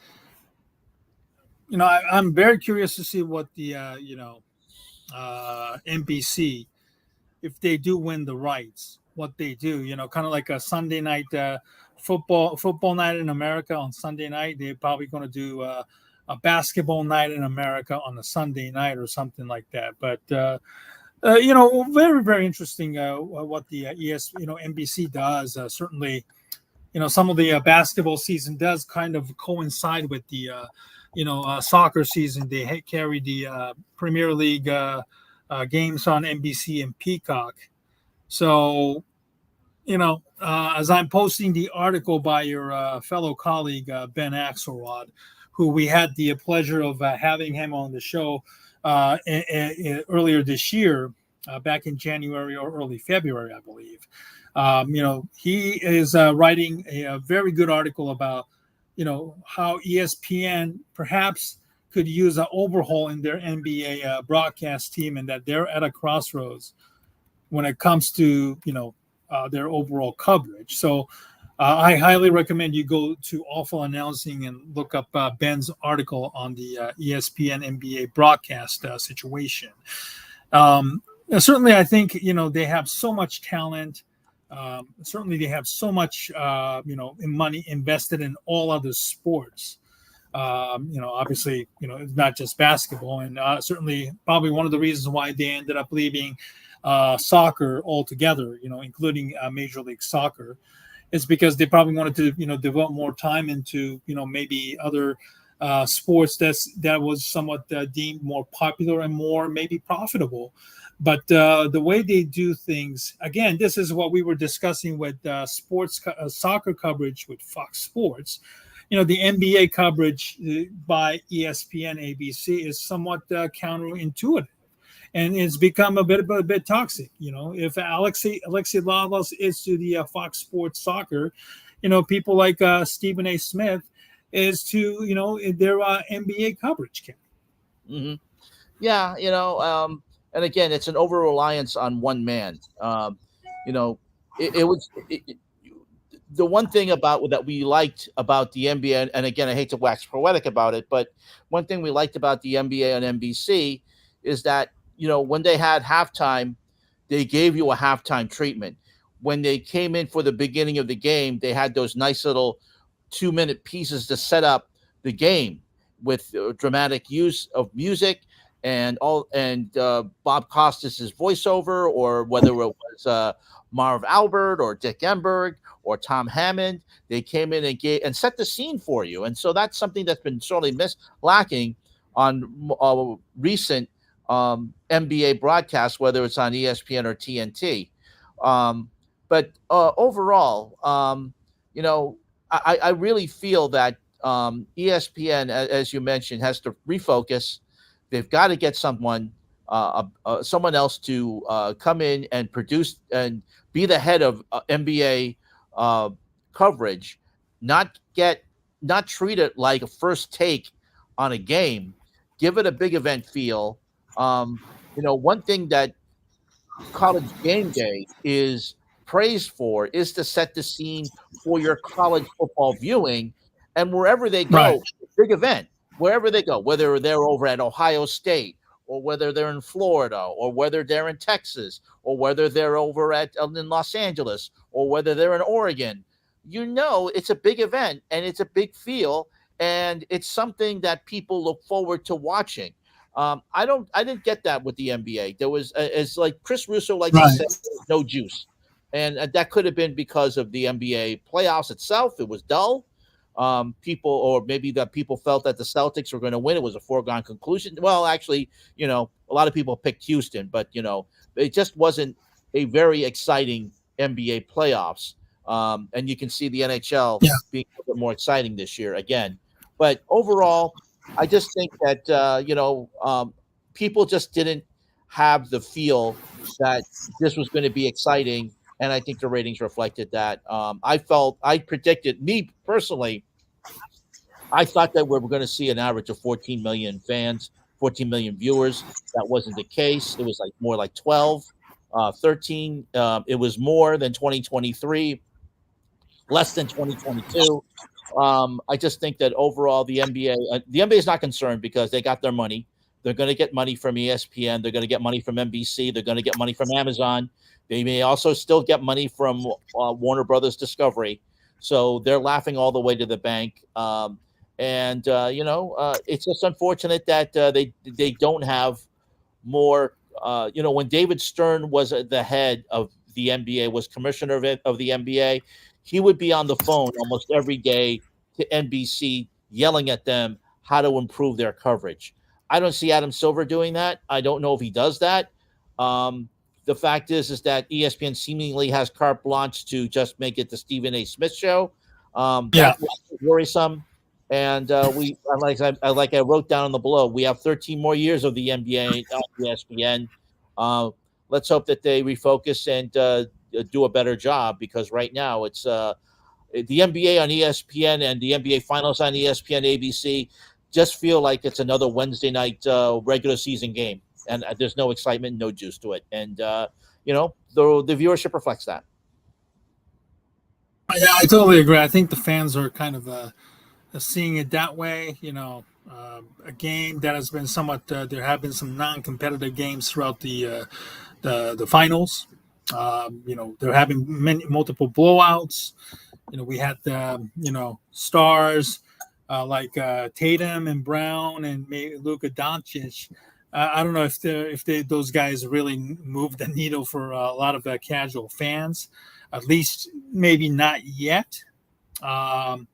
S1: I'm very curious to see what the, NBC, if they do win the rights, what they do, kind of like a Sunday night football night in America on Sunday night. They're probably going to do a basketball night in America on a Sunday night or something like that. But, very, very interesting what the NBC does. Certainly, some of the basketball season does kind of coincide with the soccer season. They carry the Premier League games on NBC and Peacock. So, as I'm posting the article by your fellow colleague, Ben Axelrod, who we had the pleasure of having him on the show earlier this year, back in January or early February, I believe. He is writing a very good article about, how ESPN perhaps could use an overhaul in their NBA broadcast team, and that they're at a crossroads when it comes to, their overall coverage. So I highly recommend you go to Awful Announcing and look up Ben's article on the ESPN NBA broadcast situation. Certainly, I think, they have so much talent. Certainly, they have so much, money invested in all other sports. Obviously, it's not just basketball. And certainly, probably one of the reasons why they ended up leaving soccer altogether, including Major League Soccer, is because they probably wanted to, devote more time into, maybe other sports that was somewhat deemed more popular and more maybe profitable. But the way they do things, again, this is what we were discussing with soccer coverage with Fox Sports. The NBA coverage by ESPN, ABC is somewhat counterintuitive. And it's become a bit toxic. If Alexei Lalas is to the Fox Sports Soccer, people like Stephen A. Smith is to their NBA coverage.
S2: Mm-hmm. Yeah, and again, it's an over reliance on one man. It was the one thing about that we liked about the NBA, and again, I hate to wax poetic about it, but one thing we liked about the NBA on NBC is that when they had halftime, they gave you a halftime treatment. When they came in for the beginning of the game, they had those nice little 2-minute pieces to set up the game with dramatic use of music and Bob Costas's voiceover, or whether it was Marv Albert or Dick Enberg or Tom Hammond. They came in and set the scene for you. And so that's something that's been sorely lacking on recent NBA broadcasts, whether it's on ESPN or TNT. But overall, I really feel that ESPN, as you mentioned, has to refocus. They've got to get someone else to come in and produce and be the head of NBA coverage, not treat it like a first take on a game. Give it a big event feel. One thing that College Game Day is praised for is to set the scene for your college football viewing, and wherever they go,
S1: Right.
S2: big event. Wherever they go, whether they're over at Ohio State, or whether they're in Florida, or whether they're in Texas, or whether they're over in Los Angeles, or whether they're in Oregon, it's a big event and it's a big feel, and it's something that people look forward to watching. I didn't get that with the NBA. There was, as like Chris Russo likes to say, no juice, and that could have been because of the NBA playoffs itself. It was dull. People felt that the Celtics were going to win. It was a foregone conclusion. Well, actually, a lot of people picked Houston, but it just wasn't a very exciting NBA playoffs. And you can see the NHL being a bit more exciting this year again. But overall, I just think that people just didn't have the feel that this was going to be exciting. And I think the ratings reflected that. I predicted, me personally, I thought that we were going to see an average of 14 million fans, 14 million viewers. That wasn't the case. It was more like 12, 13. It was more than 2023, less than 2022. I just think that overall the NBA is not concerned because they got their money. They're going to get money from ESPN. They're going to get money from NBC. They're going to get money from Amazon. They may also still get money from Warner Brothers Discovery. So they're laughing all the way to the bank. It's just unfortunate that they don't have more. When David Stern was the head of the NBA, was commissioner of the NBA, he would be on the phone almost every day to NBC, yelling at them how to improve their coverage. I don't see Adam Silver doing that. I don't know if he does that. The fact is that ESPN seemingly has carte blanche to just make it the Stephen A. Smith show.
S1: Yeah.
S2: That was worrisome. And like I wrote down on the below, we have 13 more years of the NBA on ESPN. Let's hope that they refocus and do a better job, because right now it's the NBA on ESPN and the NBA Finals on ESPN ABC just feel like it's another Wednesday night regular season game, and there's no excitement, no juice to it, and the viewership reflects that.
S1: Yeah, I totally agree. I think the fans are kind of seeing it that way. A game that has been somewhat. There have been some non-competitive games throughout the finals. There have been multiple blowouts. We had stars like Tatum and Brown and maybe Luka Doncic. I don't know if those guys really moved the needle for a lot of casual fans. At least maybe not yet. And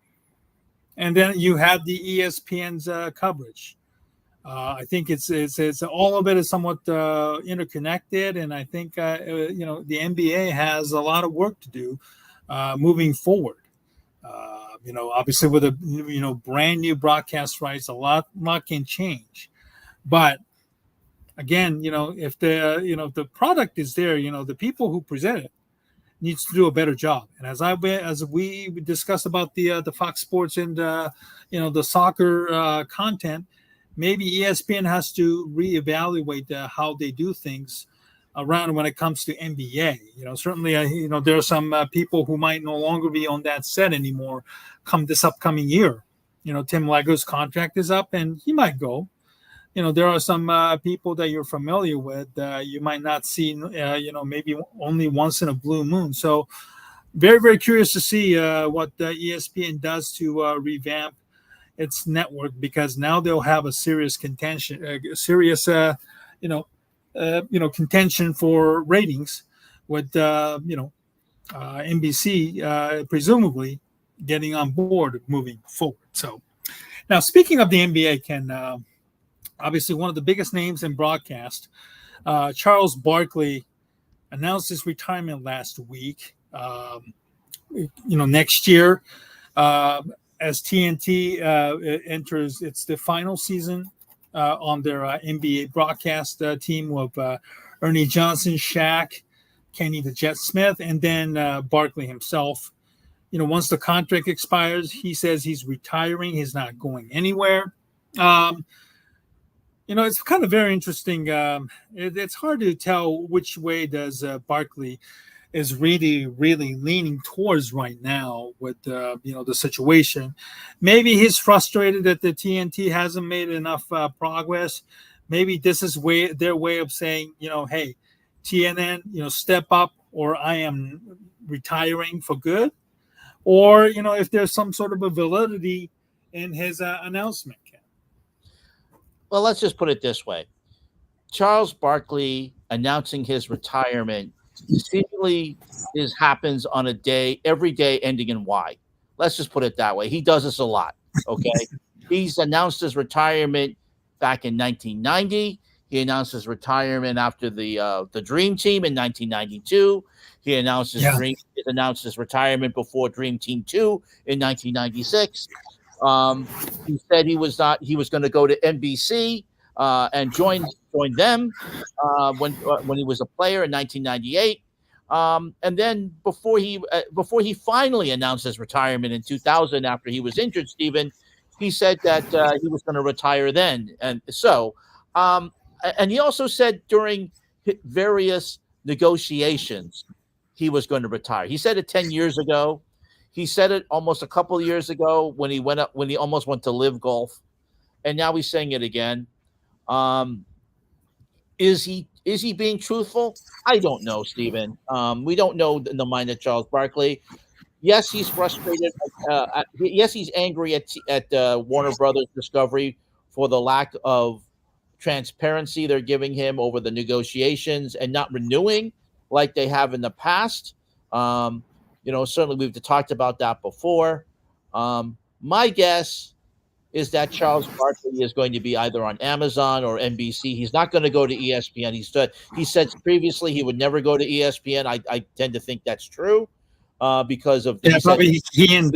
S1: then you have the ESPN's coverage. I think it's all of it is somewhat interconnected, and I think the NBA has a lot of work to do moving forward. Obviously with a brand new broadcast rights, a lot can change. But again, if the product is there, the people who present it needs to do a better job. And as we discussed about the Fox Sports and the soccer content, maybe ESPN has to reevaluate how they do things around when it comes to NBA. Certainly, there are some people who might no longer be on that set anymore come this upcoming year. Tim Lego's contract is up, and he might go. There are some people that you're familiar with you might not see, maybe only once in a blue moon. So very, very curious to see what ESPN does to revamp its network, because now they'll have a serious contention, contention for ratings with, NBC presumably getting on board moving forward. So now, speaking of the NBA, Ken, obviously, one of the biggest names in broadcast, Charles Barkley, announced his retirement last week. Next year, as TNT enters the final season on their NBA broadcast team of Ernie Johnson, Shaq, Kenny the Jet Smith, and then Barkley himself. Once the contract expires, he says he's retiring. He's not going anywhere. It's kind of very interesting. It's hard to tell which way does Barkley is really, really leaning towards right now with, the situation. Maybe he's frustrated that the TNT hasn't made enough progress. Maybe this is their way of saying, hey, TNN, step up, or I am retiring for good. Or, if there's some sort of a validity in his announcement.
S2: Well, let's just put it this way. Charles Barkley announcing his retirement seemingly happens on every day ending in Y. Let's just put it that way. He does this a lot, okay? He's announced his retirement back in 1990. He announced his retirement after the Dream Team in 1992. He announced his retirement before Dream Team 2 in 1996. He said he was going to go to NBC and join them when he was a player in 1998. And then before he finally announced his retirement in 2000 after he was injured, Stephen, he said that he was going to retire then. And so, and he also said during various negotiations he was going to retire. He said it 10 years ago. He said it almost a couple of years ago when he almost went to Live Golf, and now he's saying it again. Is he being truthful? I don't know, Stephen. We don't know the mind of Charles Barkley. Yes, he's frustrated. Yes, he's angry at Warner Brothers Discovery for the lack of transparency they're giving him over the negotiations and not renewing like they have in the past. Certainly we've talked about that before. My guess is that Charles Barkley is going to be either on Amazon or NBC. He's not going to go to ESPN. He said previously he would never go to ESPN. I tend to think that's true because of
S1: Yeah,
S2: he said.
S1: probably he and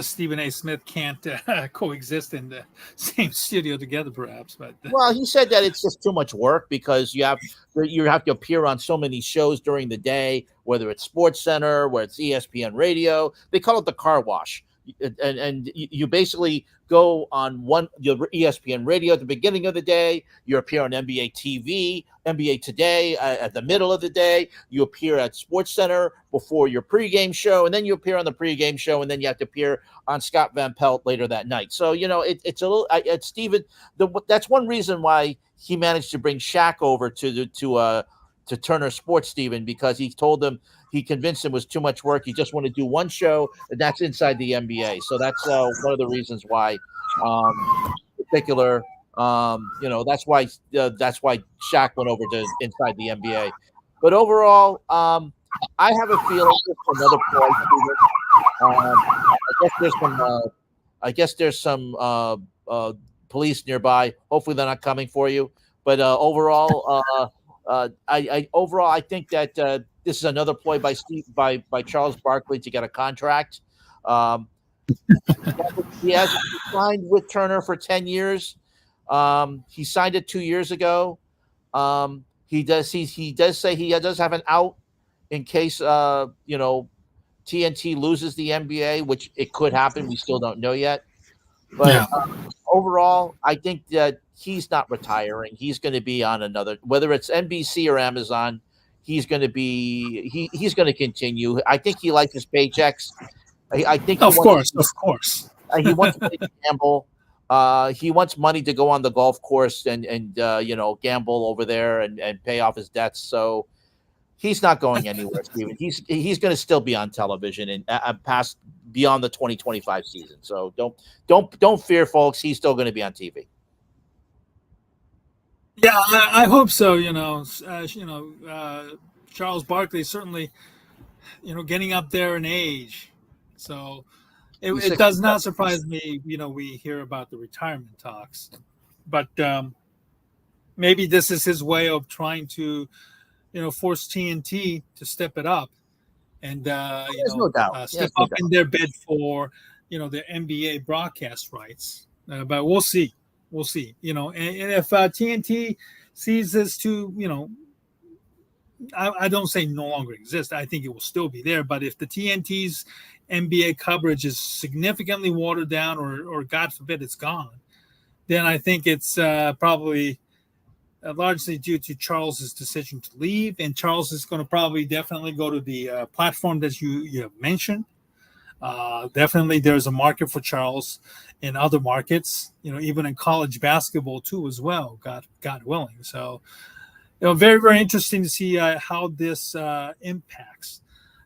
S1: Stephen A. Smith can't coexist in the same studio together, perhaps. But
S2: Well, he said that it's just too much work because you have to appear on so many shows during the day, whether it's Sports Center, whether it's ESPN Radio. They call it the car wash, and you basically go on your ESPN Radio at the beginning of the day. You appear on NBA TV, NBA Today at the middle of the day. You appear at Sports Center before your pregame show, and then you appear on the pregame show, and then you have to appear on Scott Van Pelt later that night. So it's a little. It's Steven. That's one reason why he managed to bring Shaq over to Turner Sports, Steven, because he convinced him it was too much work. He just wanted to do one show, and that's inside the NBA. So that's one of the reasons why, particular, that's why Shaq went over to inside the NBA. But overall, I have a feeling it's another play, Steven. I guess there's some police nearby. Hopefully, they're not coming for you. But overall, I think that this is another ploy by Charles Barkley to get a contract. He has signed with Turner for 10 years. He signed it 2 years ago. He does say he does have an out in case TNT loses the NBA, which it could happen. We still don't know yet. But overall, I think that he's not retiring. He's going to be on another, whether it's NBC or Amazon. He's going to be he's going to continue. I think he likes his paychecks. I think
S1: of course.
S2: He wants to gamble. He wants money to go on the golf course and gamble over there and pay off his debts. So he's not going anywhere, Steven. He's going to still be on television and past beyond the 2025 season. So don't fear, folks. He's still going to be on TV.
S1: Yeah, I hope so. Charles Barkley certainly, getting up there in age. So it does not surprise me. We hear about the retirement talks, but maybe this is his way of trying to, force TNT to step it up and
S2: no doubt.
S1: step up in their bid for their NBA broadcast rights. But we'll see. And if TNT sees this to, I don't say no longer exist. I think it will still be there. But if the TNT's NBA coverage is significantly watered down or God forbid it's gone, then I think it's probably largely due to Charles's decision to leave. And Charles is going to probably definitely go to the platform that you have mentioned. Definitely there's a market for Charles in other markets, even in college basketball too as well, God willing. So, very, very interesting to see how this impacts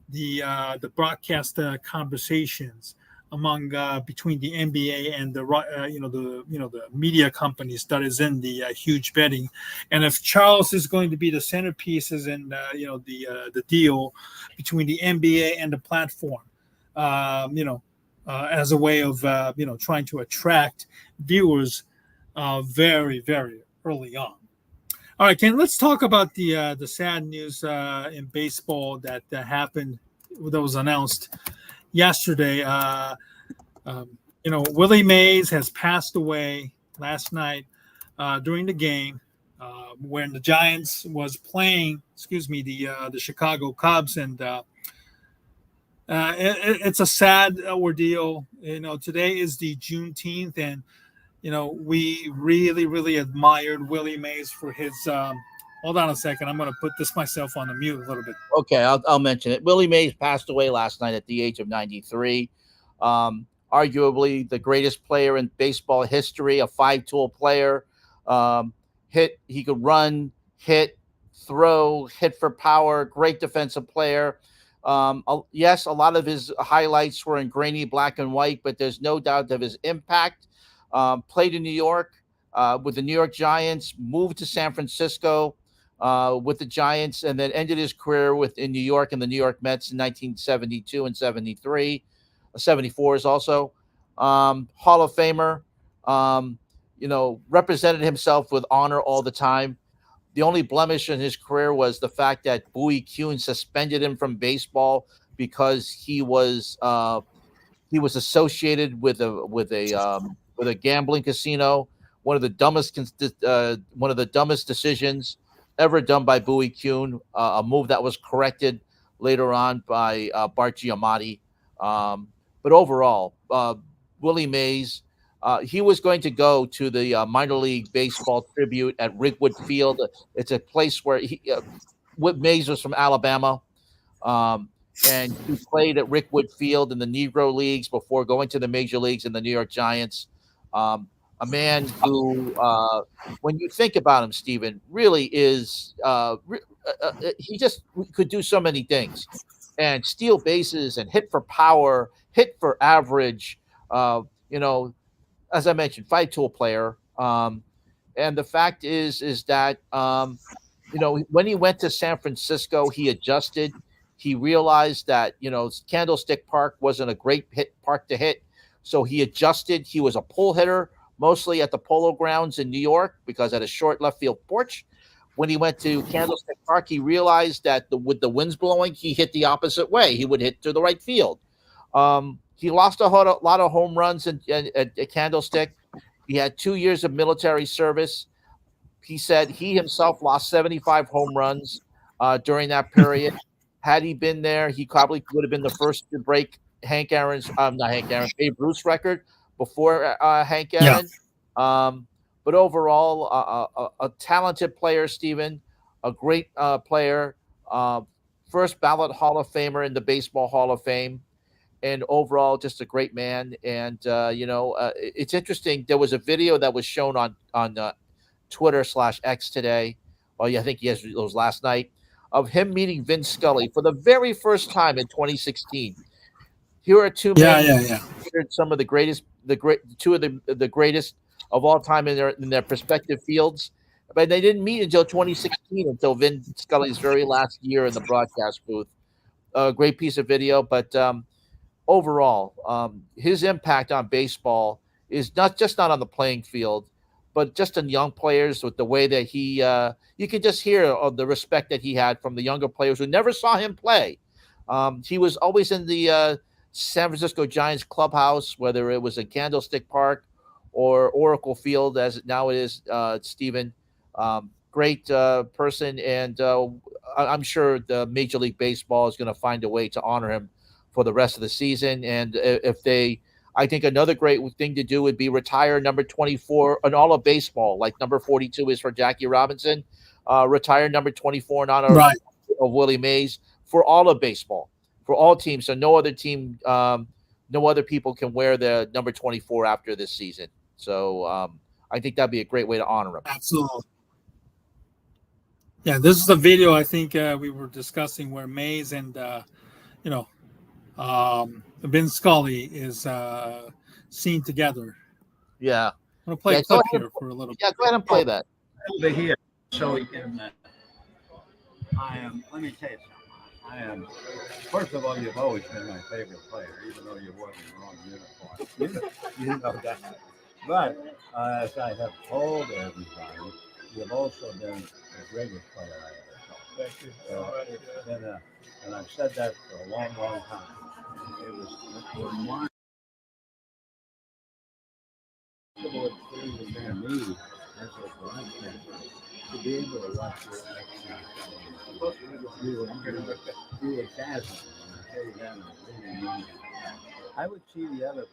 S1: the broadcast conversations among between the NBA and the media companies that is in the huge betting. And if Charles is going to be the centerpieces in the deal between the NBA and the platform, as a way of trying to attract viewers very, very early on. All right, Ken, let's talk about the sad news in baseball that happened, that was announced yesterday. Willie Mays has passed away last night during the game when the Giants was playing, the Chicago Cubs, and it's a sad ordeal. Today is the Juneteenth, and we really, really admired Willie Mays for his. Hold on a second. I'm going to put this myself on the mute a little bit.
S2: Okay, I'll mention it. Willie Mays passed away last night at the age of 93. Arguably the greatest player in baseball history, a five-tool player. He could run, hit, throw, hit for power. Great defensive player. Yes, a lot of his highlights were in grainy black and white, but there's no doubt of his impact. Played in New York with the New York Giants, moved to San Francisco with the Giants, and then ended his career in New York and the New York Mets in 1972 and 73. 74 is also Hall of Famer. represented himself with honor all the time. The only blemish in his career was the fact that Bowie Kuhn suspended him from baseball because he was associated with a gambling casino. One of the dumbest decisions ever done by Bowie Kuhn. A move that was corrected later on by Bart Giamatti. But overall, Willie Mays. He was going to go to the minor league baseball tribute at Rigwood Field. It's a place where Mays was from Alabama. Um, and he played at Rickwood Field in the Negro Leagues before going to the major leagues in the New York Giants. A man who, when you think about him, Stephen, really is he just could do so many things, and steal bases and hit for power, hit for average. Uh, you know, as I mentioned, 5 tool player. And the fact is that when he went to San Francisco, he adjusted. He realized that Candlestick Park wasn't a great park to hit, so he adjusted. He was a pull hitter, mostly at the Polo Grounds in New York because at a short left field porch. When he went to Candlestick Park, he realized that with the winds blowing, he hit the opposite way. He would hit to the right field. He lost a lot of home runs at Candlestick. He had 2 years of military service. He said he himself lost 75 home runs during that period. Had he been there, he probably would have been the first to break Babe Ruth's record before Hank
S1: Yeah.
S2: Aaron. But overall, a talented player, Steven, a great player, first ballot Hall of Famer in the Baseball Hall of Fame, and overall just a great man. And it's interesting. There was a video that was shown on Twitter/X today. Well, yeah, I think it was last night, of him meeting Vince Scully for the very first time in 2016. Here are two men considered some of two of the greatest of all time in their respective fields, but they didn't meet until 2016, until Vince Scully's very last year in the broadcast booth. A great piece of video, but overall, his impact on baseball is not on the playing field, but just in young players with the way that you could just hear the respect that he had from the younger players who never saw him play. He was always in the San Francisco Giants clubhouse, whether it was in Candlestick Park or Oracle Field, as now it is, Stephen. Great person, and I'm sure the Major League Baseball is going to find a way to honor him for the rest of the season. And I think another great thing to do would be retire number 24 in all of baseball, like number 42 is for Jackie Robinson. Retire number 24 in honor of Willie Mays for all of baseball, for all teams. So no other team, no other people can wear the number 24 after this season. So I think that'd be a great way to honor him.
S1: Absolutely. Yeah, this is a video I think we were discussing where Mays and Vince Scully is seen together.
S2: Yeah.
S1: I'm going to play a clip here for a little bit.
S2: Yeah, go ahead and play that.
S3: Over here, so we can. Let me tell you something. First of all, you've always been my favorite player, even though you wore the wrong uniform. You know that. But as I have told everybody, you've also been the greatest player I ever saw. Thank you. And I've said that for a long, long time. It was one thing for me as a broadcaster to be able to watch your action. You were dazzling. I tell you that, really mean it. I would see the other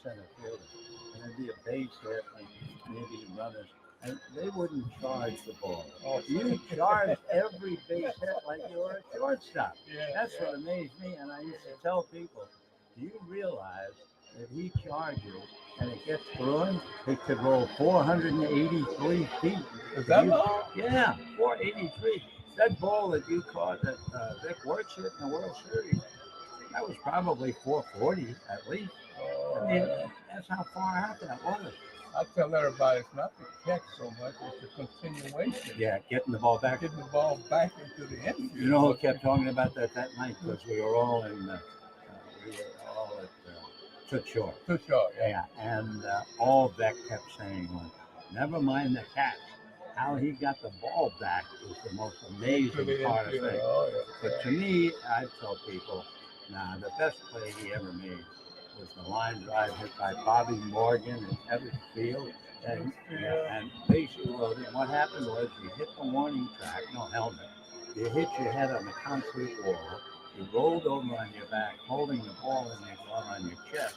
S3: center fielder, and there'd be a base hit, and maybe runners, and they wouldn't charge the ball. You charged every base hit like you were a shortstop. That's what amazed me, and I used to tell people, do you realize that he charges and it gets through him, it could roll 483 feet.
S4: Is that long?
S3: Yeah, 483. That ball that you caught that Vic Wirtz hit in the World Series, that was probably 440 at least. I mean, that's how far out that was.
S4: I tell everybody it's not the catch so much, it's the continuation.
S3: Yeah, getting the ball back.
S4: Getting the ball back into the infield.
S3: You know who kept talking about that night? Because we were all at Too short.
S4: Too short. Yeah.
S3: Yeah, and all Beck kept saying was, never mind the catch. How he got the ball back was the most amazing part of it.
S4: Oh, yeah.
S3: But to me, I tell people, nah, the best play he ever made was the line drive hit by Bobby Morgan in Everett Field. And basically, what happened was you hit the warning track, no helmet. You hit your head on the concrete wall. You rolled over on your back, holding the ball in your glove on your chest.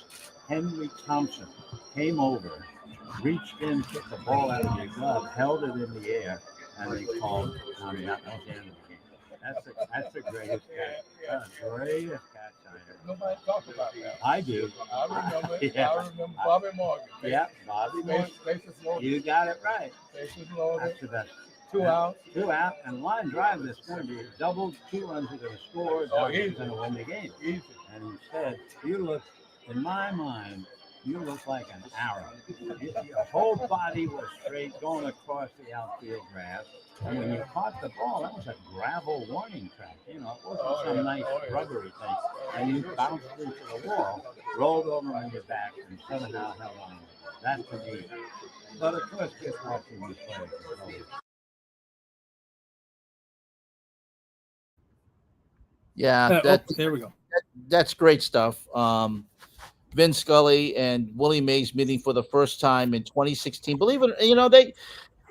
S3: Henry Thompson came over, reached in, took the ball out of your glove, held it in the air, and they called Tommy out. That was the end of the game. That's the greatest catch. The greatest catch I ever.
S4: Nobody talks about that.
S3: I do.
S4: I remember.
S3: Yeah.
S4: I remember Bobby Morgan.
S3: Yeah, Bobby Morgan.
S4: Bases loaded.
S3: You got it right.
S4: Bases loaded.
S3: That's the best.
S4: 2 out.
S3: 2 out, and line drive is going to be double. 2 runs are going to score. He's going to win the game.
S4: Easy.
S3: And instead, you look, in my mind, you look like an arrow. Your whole body was straight going across the outfield grass. And when you caught the ball, that was a gravel warning track. You know, it wasn't some nice rubbery thing. And you bounced into the wall, rolled over on your back, and somehow held on. That's to me. But of course, just watching you play.
S2: Yeah,
S1: there we go.
S2: That's great stuff. Vin Scully and Willie Mays meeting for the first time in 2016. Believe it,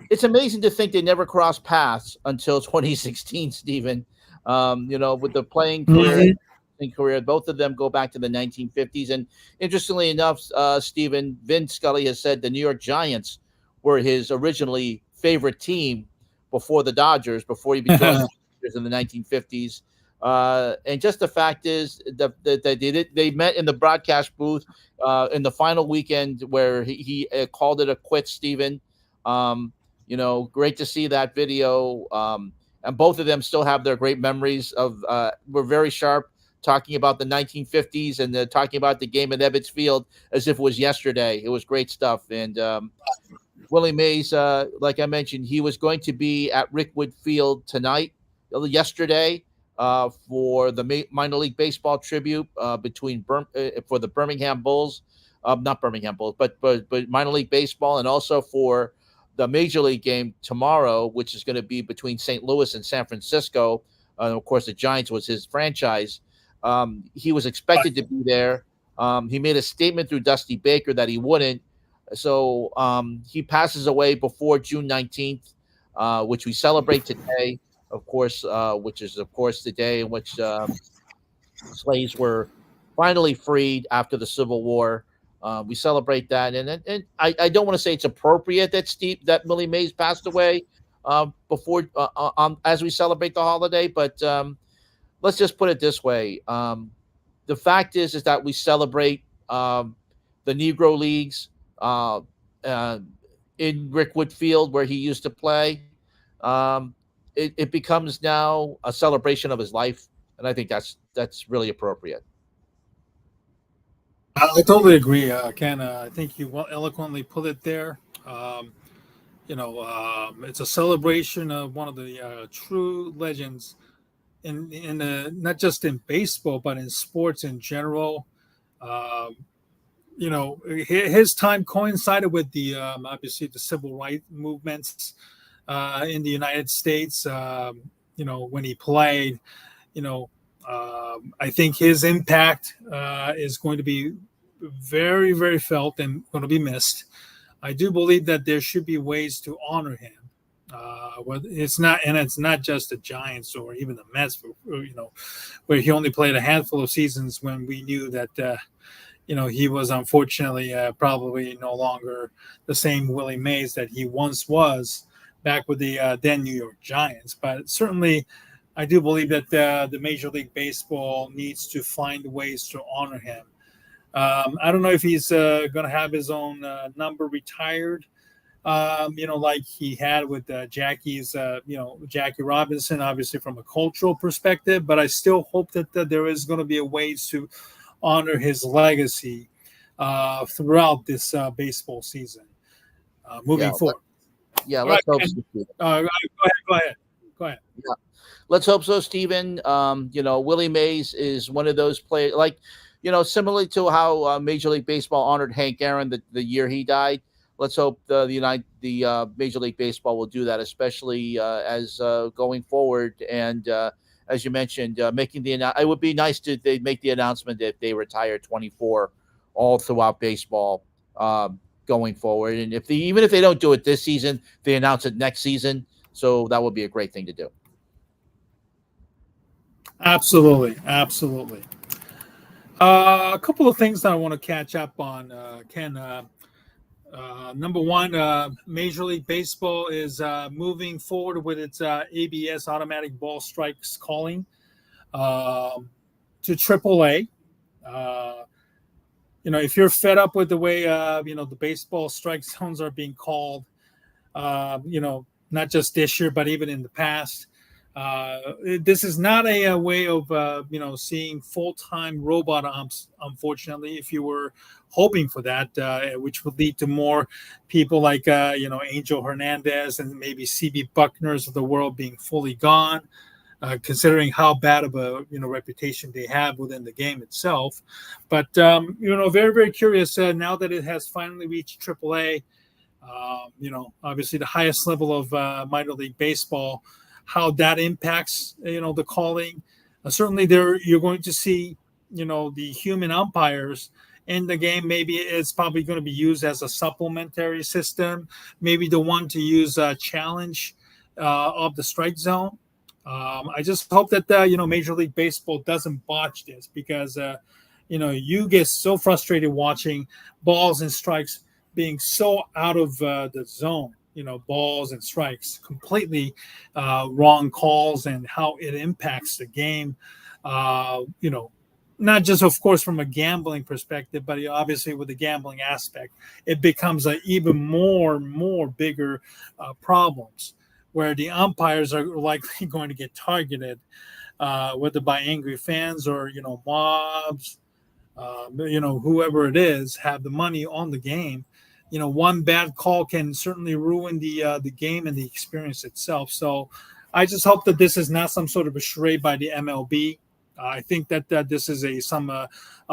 S2: it's amazing to think they never crossed paths until 2016, Stephen. With the playing career, both of them go back to the 1950s. And interestingly enough, Stephen, Vin Scully has said the New York Giants were his originally favorite team before the Dodgers, before he became the Dodgers in the 1950s. And just the fact is that they met in the broadcast booth in the final weekend where he called it a quit, Stephen. Great to see that video. And both of them still have their great memories of were very sharp talking about the 1950s and talking about the game at Ebbets Field as if it was yesterday. It was great stuff. And Willie Mays, like I mentioned, he was going to be at Rickwood Field yesterday. For the minor league baseball tribute for the Birmingham Bulls, not Birmingham Bulls, but minor league baseball, and also for the major league game tomorrow, which is going to be between St. Louis and San Francisco. Of course, the Giants was his franchise. He was expected to be there. He made a statement through Dusty Baker that he wouldn't. So he passes away before June 19th, which we celebrate today. Of course, which is, of course, the day in which slaves were finally freed after the Civil War. We celebrate that, and I don't want to say it's appropriate that Willie Mays passed away before as we celebrate the holiday, but let's just put it this way: the fact is that we celebrate the Negro Leagues in Rickwood Field where he used to play. It becomes now a celebration of his life, and I think that's really appropriate.
S1: I totally agree, Ken. I think you eloquently put it there. It's a celebration of one of the true legends in not just in baseball but in sports in general. His time coincided with the obviously the civil rights movements in the United States. When he played, I think his impact is going to be very, very felt and going to be missed. I do believe that there should be ways to honor him. It's not just the Giants or even the Mets, where he only played a handful of seasons when we knew that, he was unfortunately probably no longer the same Willie Mays that he once was back with the then New York Giants. But certainly, I do believe that the Major League Baseball needs to find ways to honor him. I don't know if he's going to have his own number retired, like he had with Jackie Robinson, obviously from a cultural perspective. But I still hope that there is going to be a ways to honor his legacy throughout this baseball season moving forward.
S2: Let's hope so.
S1: Go ahead.
S2: Yeah. Let's hope so, Stephen. Willie Mays is one of those players. Like similarly to how Major League Baseball honored Hank Aaron the year he died. Let's hope the Major League Baseball will do that, especially as going forward. And as you mentioned, it would be nice to they make the announcement that they retire 24 all throughout baseball going forward. And even if they don't do it this season, they announce it next season. So that would be a great thing to do.
S1: Absolutely. A couple of things that I want to catch up on, Ken. Number one, Major League Baseball is moving forward with its ABS, automatic ball strikes calling, to AAA. If you're fed up with the way the baseball strike zones are being called, not just this year but even in the past, this is not a way of seeing full-time robot umps. Unfortunately, if you were hoping for that, which would lead to more people like Angel Hernandez and maybe CB Buckners of the world being fully gone. Considering how bad of a reputation they have within the game itself, but very, very curious now that it has finally reached AAA. Obviously the highest level of minor league baseball, how that impacts the calling. Certainly there you're going to see the human umpires in the game. Maybe it's probably going to be used as a supplementary system, maybe the one to use challenge of the strike zone. I just hope that Major League Baseball doesn't botch this, because you get so frustrated watching balls and strikes being so out of the zone. Balls and strikes, completely wrong calls, and how it impacts the game. Not just, of course, from a gambling perspective, but obviously with the gambling aspect, it becomes even more bigger problems, where the umpires are likely going to get targeted, whether by angry fans or, mobs, whoever it is, have the money on the game. One bad call can certainly ruin the game and the experience itself. So I just hope that this is not some sort of a charade by the MLB. I think that this is a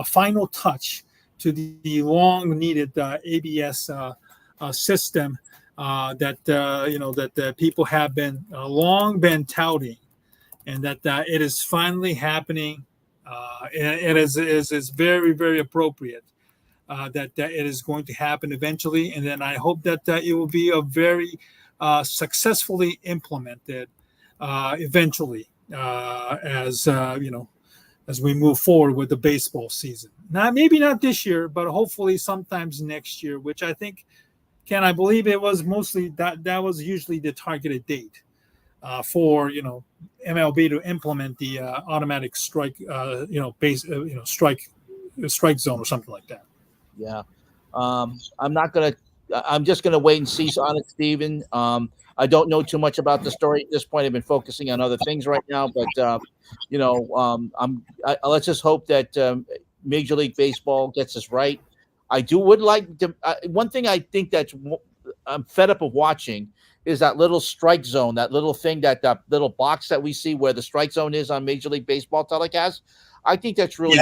S1: final touch to the long-needed ABS system that people have been long been touting, and that it is finally happening. It is very, very appropriate that it is going to happen eventually, and then I hope that it will be a very successfully implemented eventually, as we move forward with the baseball season. Now, maybe not this year, but hopefully sometimes next year, which I think. Ken, I believe it was mostly that was usually the targeted date for MLB to implement the automatic strike strike zone or something like that.
S2: Yeah, I'm just gonna wait and see on it, Steven. I don't know too much about the story at this point. I've been focusing on other things right now, but let's just hope that Major League Baseball gets this right. I would like to. One thing I think I'm fed up of watching is that little strike zone, that little thing, that little box that we see where the strike zone is on Major League Baseball telecast. I think that's really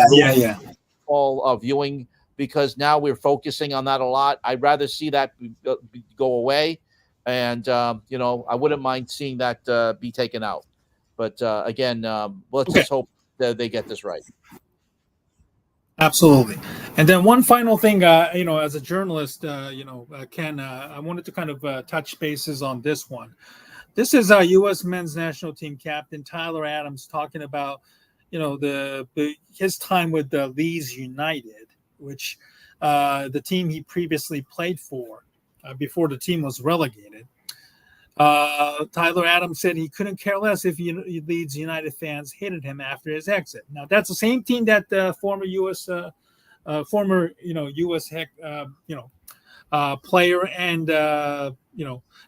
S2: all viewing, because now we're focusing on that a lot. I'd rather see that go away, and I wouldn't mind seeing that be taken out. But again, let's just hope that they get this right.
S1: Absolutely. And then one final thing, as a journalist, Ken, I wanted to kind of touch bases on this one. This is U.S. men's national team captain Tyler Adams talking about, his time with the Leeds United, which the team he previously played for before the team was relegated. Tyler Adams said he couldn't care less if Leeds United fans hated him after his exit. Now, that's the same team that former U.S. Player and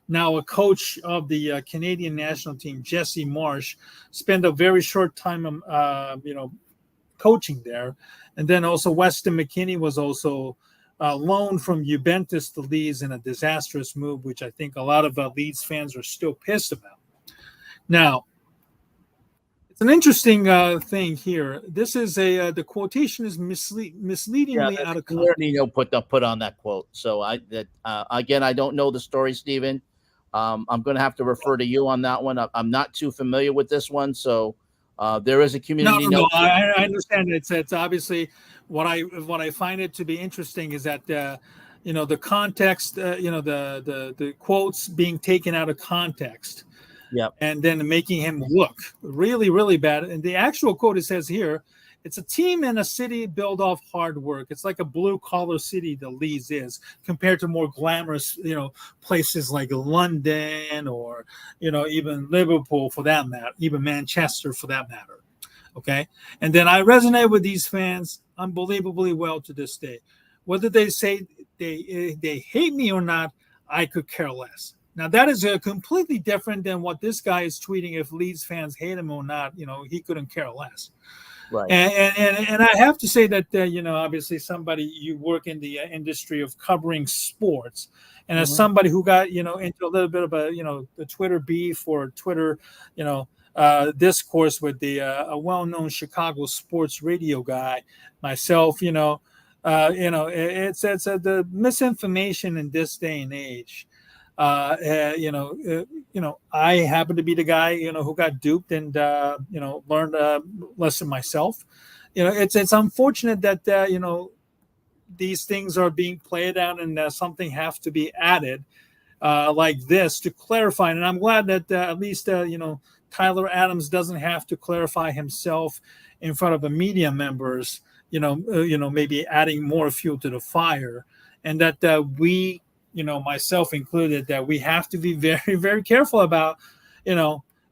S1: now a coach of the Canadian national team, Jesse Marsh, spent a very short time coaching there, and then also Weston McKennie was also loaned from Juventus to Leeds in a disastrous move, which I think a lot of Leeds fans are still pissed about. Now, It's an interesting thing here. This is the quotation is misleadingly
S2: Yeah,
S1: out
S2: the
S1: of context.
S2: community put on that quote. So again, I don't know the story, Stephen. I'm going to have to refer to you on that one. I'm not too familiar with this one, so there is a community
S1: No.
S2: note.
S1: I understand. It's obviously what I find it to be interesting is that the context, the quotes being taken out of context,
S2: Yep.
S1: and then making him look really, really bad. And the actual quote it says here, it's a team and a city built off hard work. It's like a blue collar city, the Leeds is, compared to more glamorous, places like London or, even Liverpool for that matter, even Manchester for that matter. Okay. And then I resonate with these fans unbelievably well to this day. Whether they say they hate me or not, I could care less. Now, that is completely different than what this guy is tweeting. If Leeds fans hate him or not, he couldn't care less.
S2: Right.
S1: And I have to say that, obviously you work in the industry of covering sports. And as somebody who got, into a little bit of the Twitter beef or Twitter, discourse with a well-known Chicago sports radio guy, myself, it's the misinformation in this day and age. I happen to be the guy, who got duped and, learned a lesson myself. It's unfortunate that, these things are being played out and something has to be added like this to clarify. And I'm glad that at least, Tyler Adams doesn't have to clarify himself in front of the media members, maybe adding more fuel to the fire, and that we, myself included, that we have to be very, very careful about,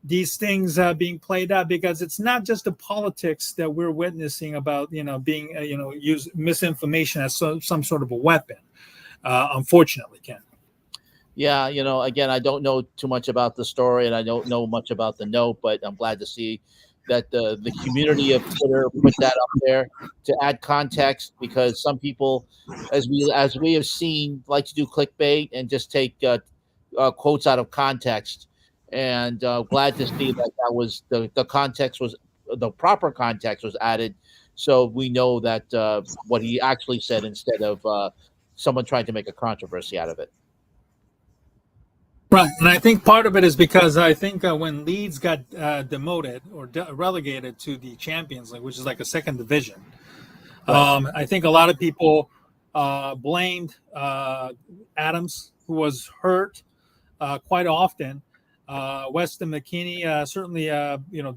S1: these things being played out, because it's not just the politics that we're witnessing about, being, use misinformation as some sort of a weapon, unfortunately, Ken.
S2: Yeah, again, I don't know too much about the story, and I don't know much about the note, but I'm glad to see that the community of Twitter put that up there to add context, because some people, as we have seen, like to do clickbait and just take quotes out of context. And glad to see that was the context was the proper context was added, so we know that what he actually said, instead of someone trying to make a controversy out of it.
S1: Right, and I think part of it is because I think when Leeds got demoted or relegated to the Champions League, which is like a second division, right. I think a lot of people blamed Adams, who was hurt quite often. Weston McKennie certainly,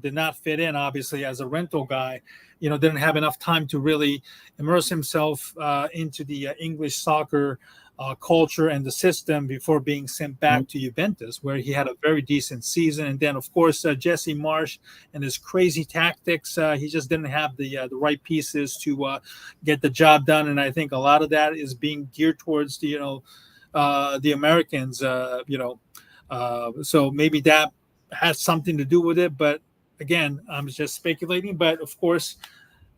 S1: did not fit in, obviously, as a rental guy. Didn't have enough time to really immerse himself into the English soccer culture and the system before being sent back to Juventus, where he had a very decent season. And then, of course, Jesse Marsch and his crazy tactics, he just didn't have the right pieces to get the job done. And I think a lot of that is being geared towards the Americans, so maybe that has something to do with it. But again, I'm just speculating. But of course,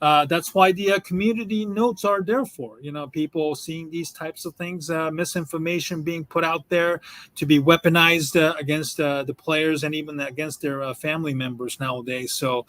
S1: that's why the community notes are there for, people seeing these types of things, misinformation being put out there to be weaponized against the players and even against their family members nowadays. So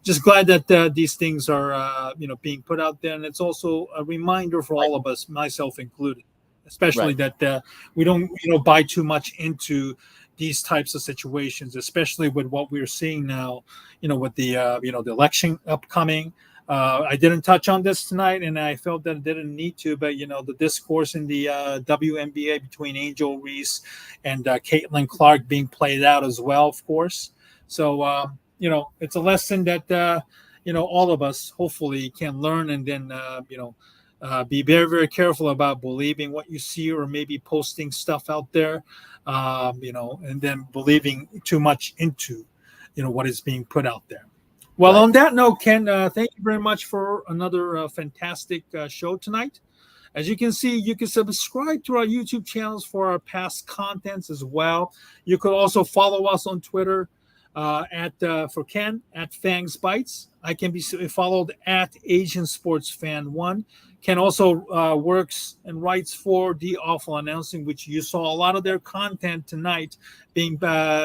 S1: just glad that these things are, being put out there. And it's also a reminder for all of us, myself included, especially that we don't, buy too much into these types of situations, especially with what we're seeing now, with the, the election upcoming. I didn't touch on this tonight, and I felt that I didn't need to, but, the discourse in the WNBA between Angel Reese and Catlin Clark being played out as well, of course. So, it's a lesson that, all of us hopefully can learn, and then, be very, very careful about believing what you see, or maybe posting stuff out there, and then believing too much into, what is being put out there. Well, on that note, Ken, thank you very much for another fantastic show tonight. As you can see, you can subscribe to our YouTube channels for our past contents as well. You could also follow us on Twitter. for Ken at Fang's Bites. I can be followed at Asian Sports Fan 1. Ken also works and writes for The Awful Announcing, which you saw a lot of their content tonight being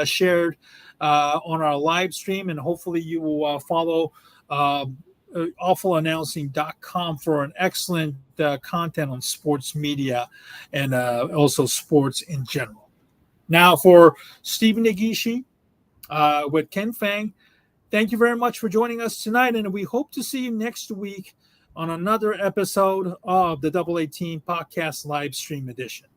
S1: shared on our live stream. And hopefully you will follow awfulannouncing.com for an excellent content on sports media and also sports in general. Now for Stephen Negishi with Ken Fang, thank you very much for joining us tonight, and we hope to see you next week on another episode of the Double 18 Podcast live stream edition.